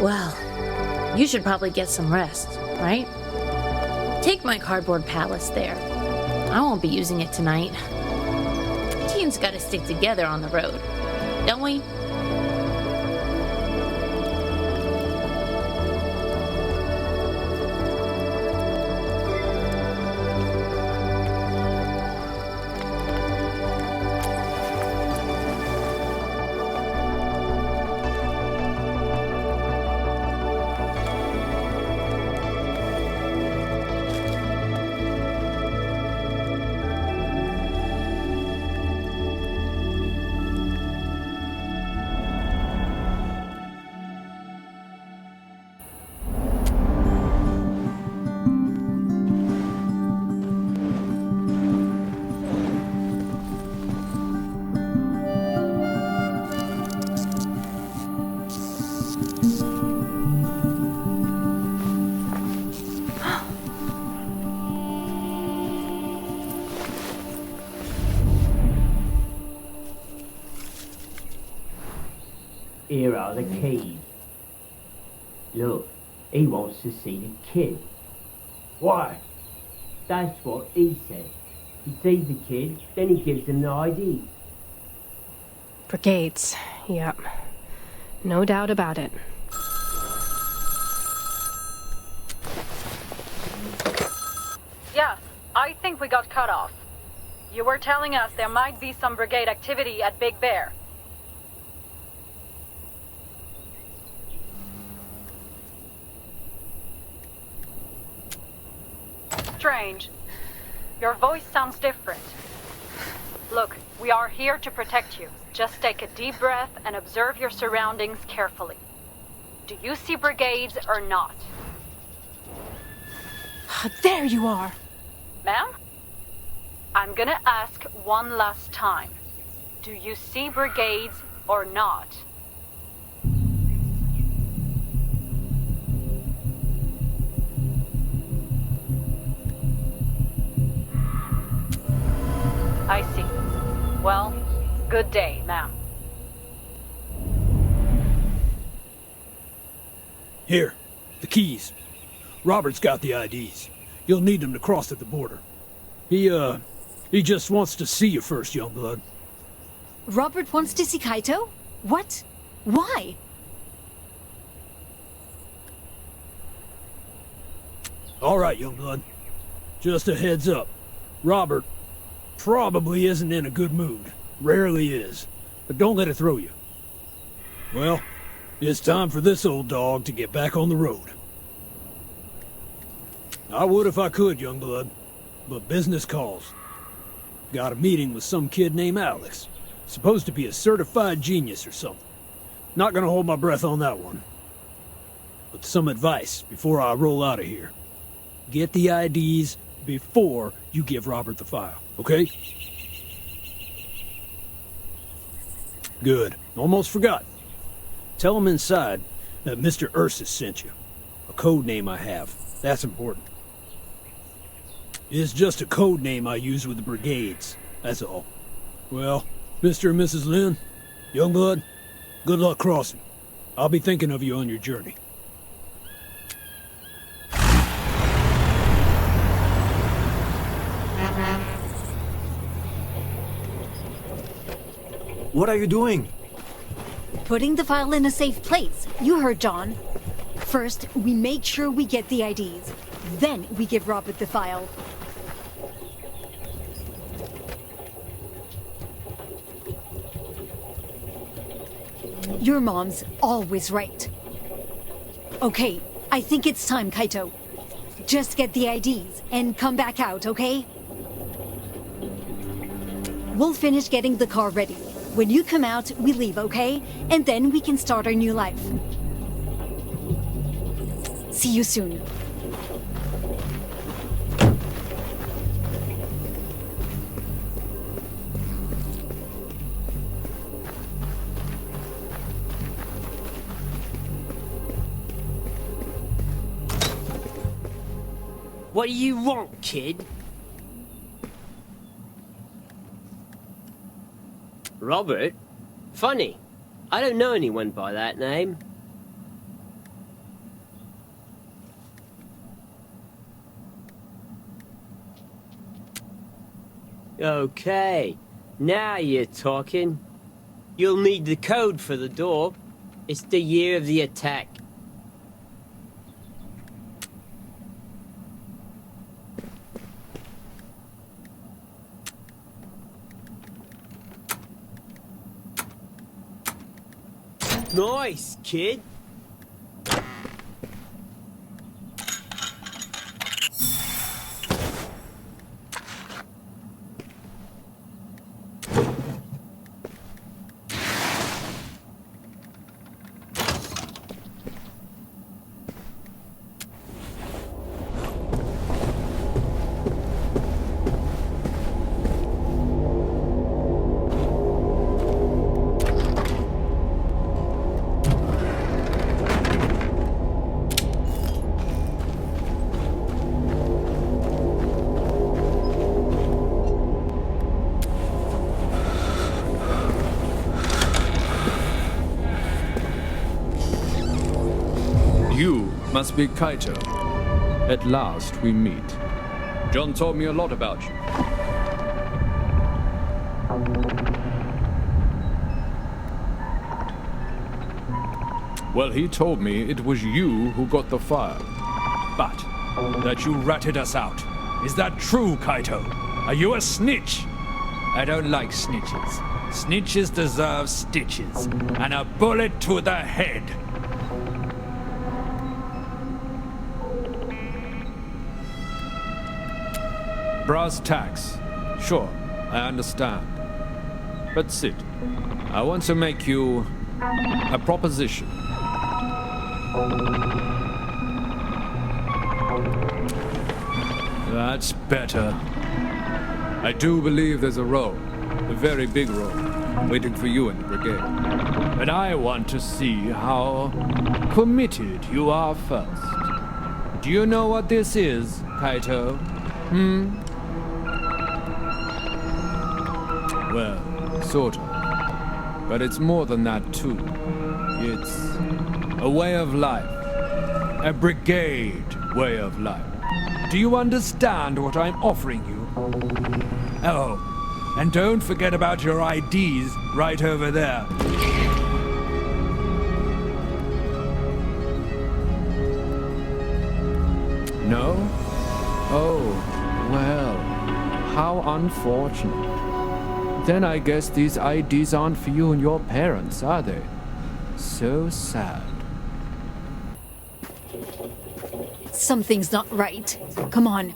Well, you should probably get some rest, right? Take my cardboard palace there. I won't be using it tonight. Teams gotta stick together on the road, don't we? are the keys. Look, he wants to see the kid. Why? That's what he said. He sees the kid, then he gives him the ID. Brigades. Yep. No doubt about it. Yes, I think we got cut off. You were telling us there might be some brigade activity at Big Bear. Strange. Your voice sounds different. Look, we are here to protect you. Just take a deep breath and observe your surroundings carefully. Do you see brigades or not? There you are. Ma'am? I'm gonna ask one last time. Do you see brigades or not? I see. Well, good day, ma'am. Here, the keys. Robert's got the IDs. You'll need them to cross at the border. He just wants to see you first, young blood. Robert wants to see Kaito? What? Why? All right, young blood. Just a heads up. Robert probably isn't in a good mood. Rarely is. But don't let it throw you. Well, it's time for this old dog to get back on the road. I would if I could, young blood. But business calls. Got a meeting with some kid named Alex. Supposed to be a certified genius or something. Not gonna hold my breath on that one. But some advice before I roll out of here. Get the IDs before you give Robert the file, okay? Good. Almost forgot. Tell him inside that Mr. Ursus sent you. A code name I have. That's important. It's just a code name I use with the brigades, that's all. Well, Mr. and Mrs. Lin, Youngblood, good luck crossing. I'll be thinking of you on your journey. What are you doing? Putting the file in a safe place. You heard John. First, we make sure we get the IDs. Then we give Robert the file. Your mom's always right. Okay, I think it's time, Kaito. Just get the IDs and come back out, okay? We'll finish getting the car ready. When you come out, we leave, okay? And then we can start our new life. See you soon. What do you want, kid? Robert? Funny. I don't know anyone by that name. Okay, now you're talking. You'll need the code for the door. It's the year of the attack. Nice, kid. You must be Kaito. At last we meet. John told me a lot about you. Well, he told me it was you who got the fire. But that you ratted us out. Is that true, Kaito? Are you a snitch? I don't like snitches. Snitches deserve stitches. And a bullet to the head. Brass tacks. Sure, I understand. But sit. I want to make you a proposition. That's better. I do believe there's a role, a very big role, waiting for you in the brigade. But I want to see how committed you are first. Do you know what this is, Kaito? Well, sort of. But it's more than that, too. It's a way of life. A brigade way of life. Do you understand what I'm offering you? Oh, and don't forget about your IDs right over there. No? Oh, well, how unfortunate. Then I guess these IDs aren't for you and your parents, are they? So sad. Something's not right. Come on.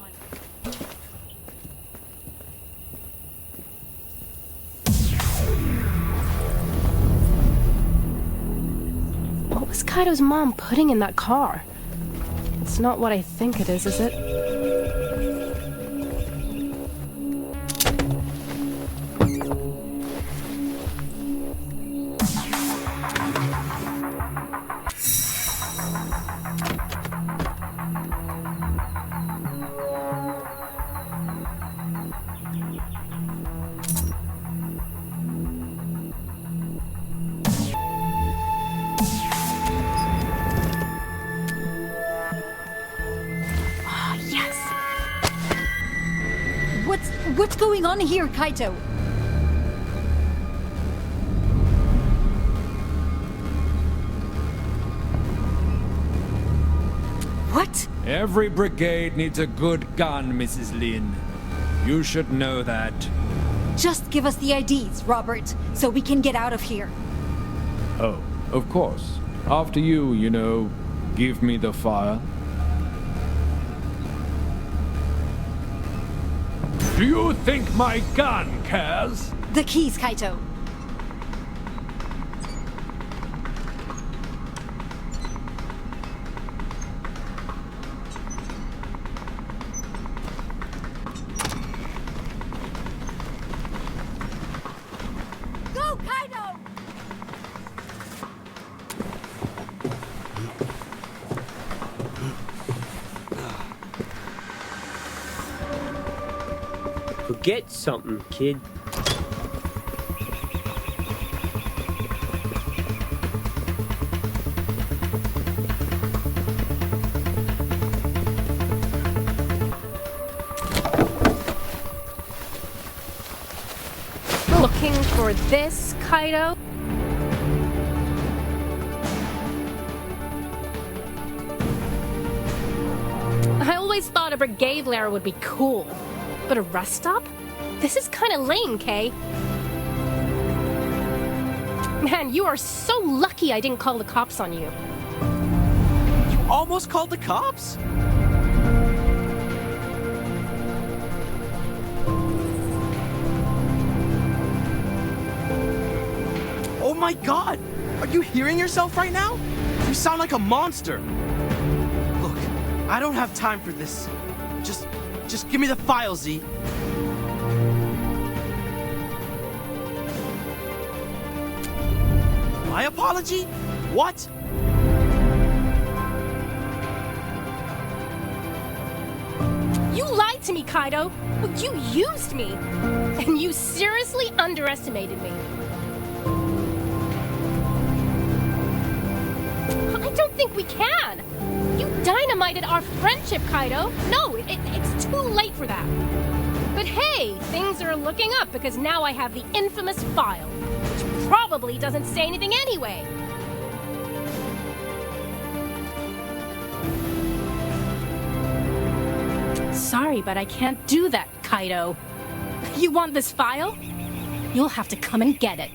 What was Kaito's mom putting in that car? It's not what I think it is it? What's going on here, Kaito? What? Every brigade needs a good gun, Mrs. Lin. You should know that. Just give us the IDs, Robert, so we can get out of here. Oh, of course. After you, give me the fire. Do you think my gun cares? The keys, Kaito. Go, Kaito! Forget something, kid. Looking for this, Kaito? I always thought a brigade lair would be cool. But a rest stop? This is kind of lame, Kay. Man, you are so lucky I didn't call the cops on you. You almost called the cops? Oh my god! Are you hearing yourself right now? You sound like a monster. Look, I don't have time for this. Just give me the file, Z. My apology? What? You lied to me, Kaito. You used me. And you seriously underestimated me. I don't think we can. You dynamited our friendship, Kaito. No, it's too late for that. But hey, things are looking up because now I have the infamous file, which probably doesn't say anything anyway. Sorry, but I can't do that, Kaito. You want this file? You'll have to come and get it.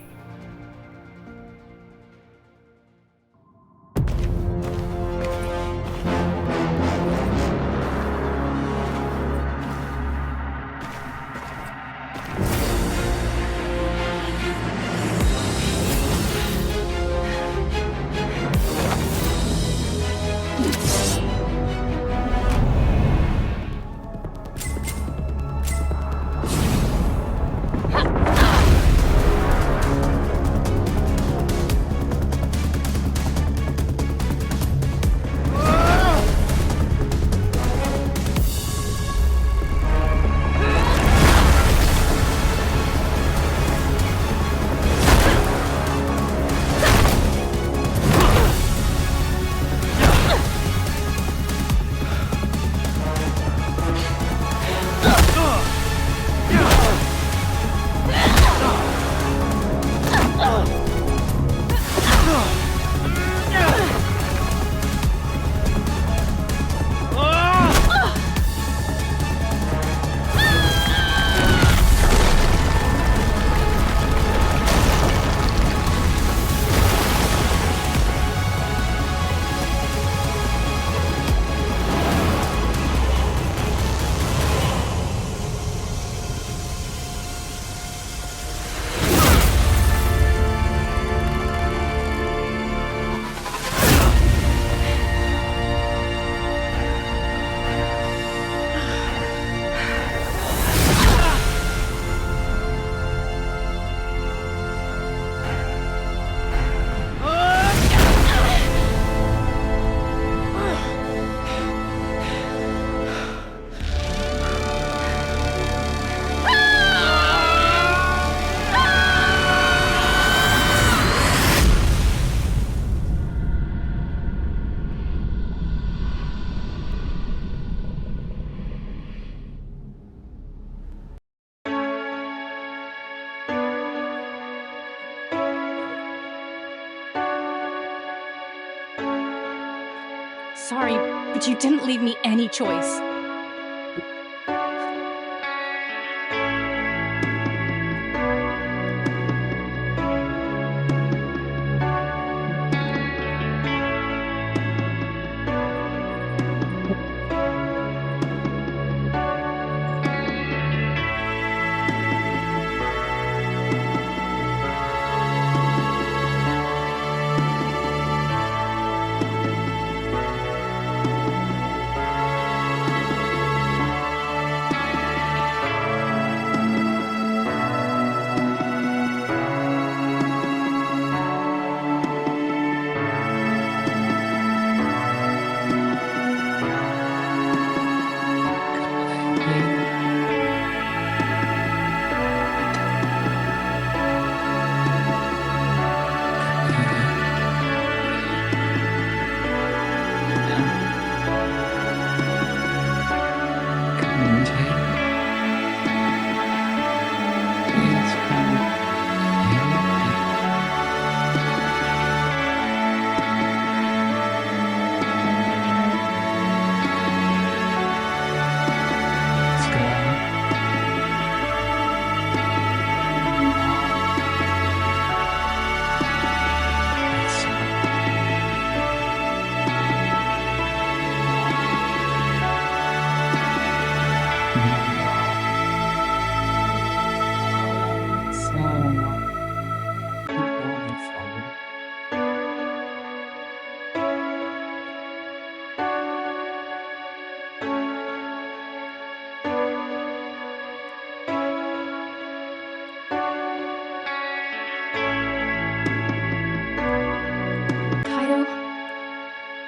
Sorry, but you didn't leave me any choice.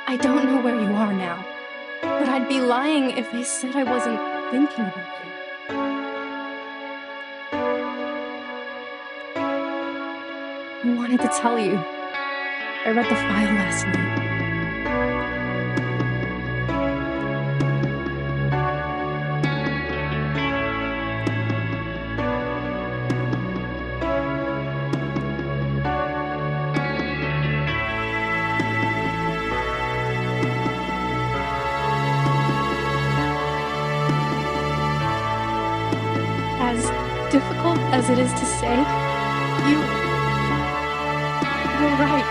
I don't know where you are now, but I'd be lying if I said I wasn't thinking about you. I wanted to tell you. I read the file last night. as it is to say, you're right.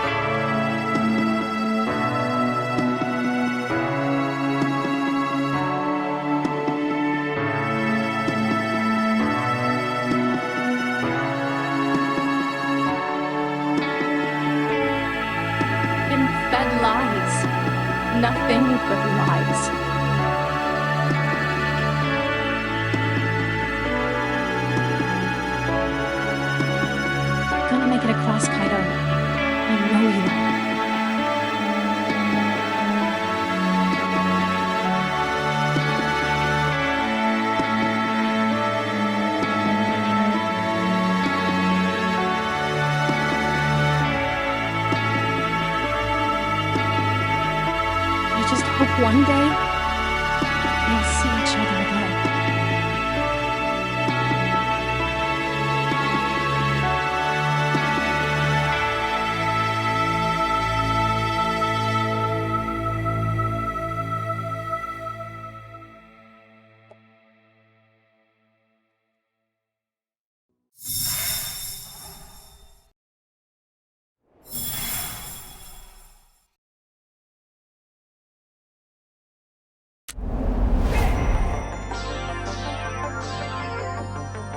Been fed lies. Nothing but lies. Gonna make it across, Kaito. I know you are. I just hope one day you'll see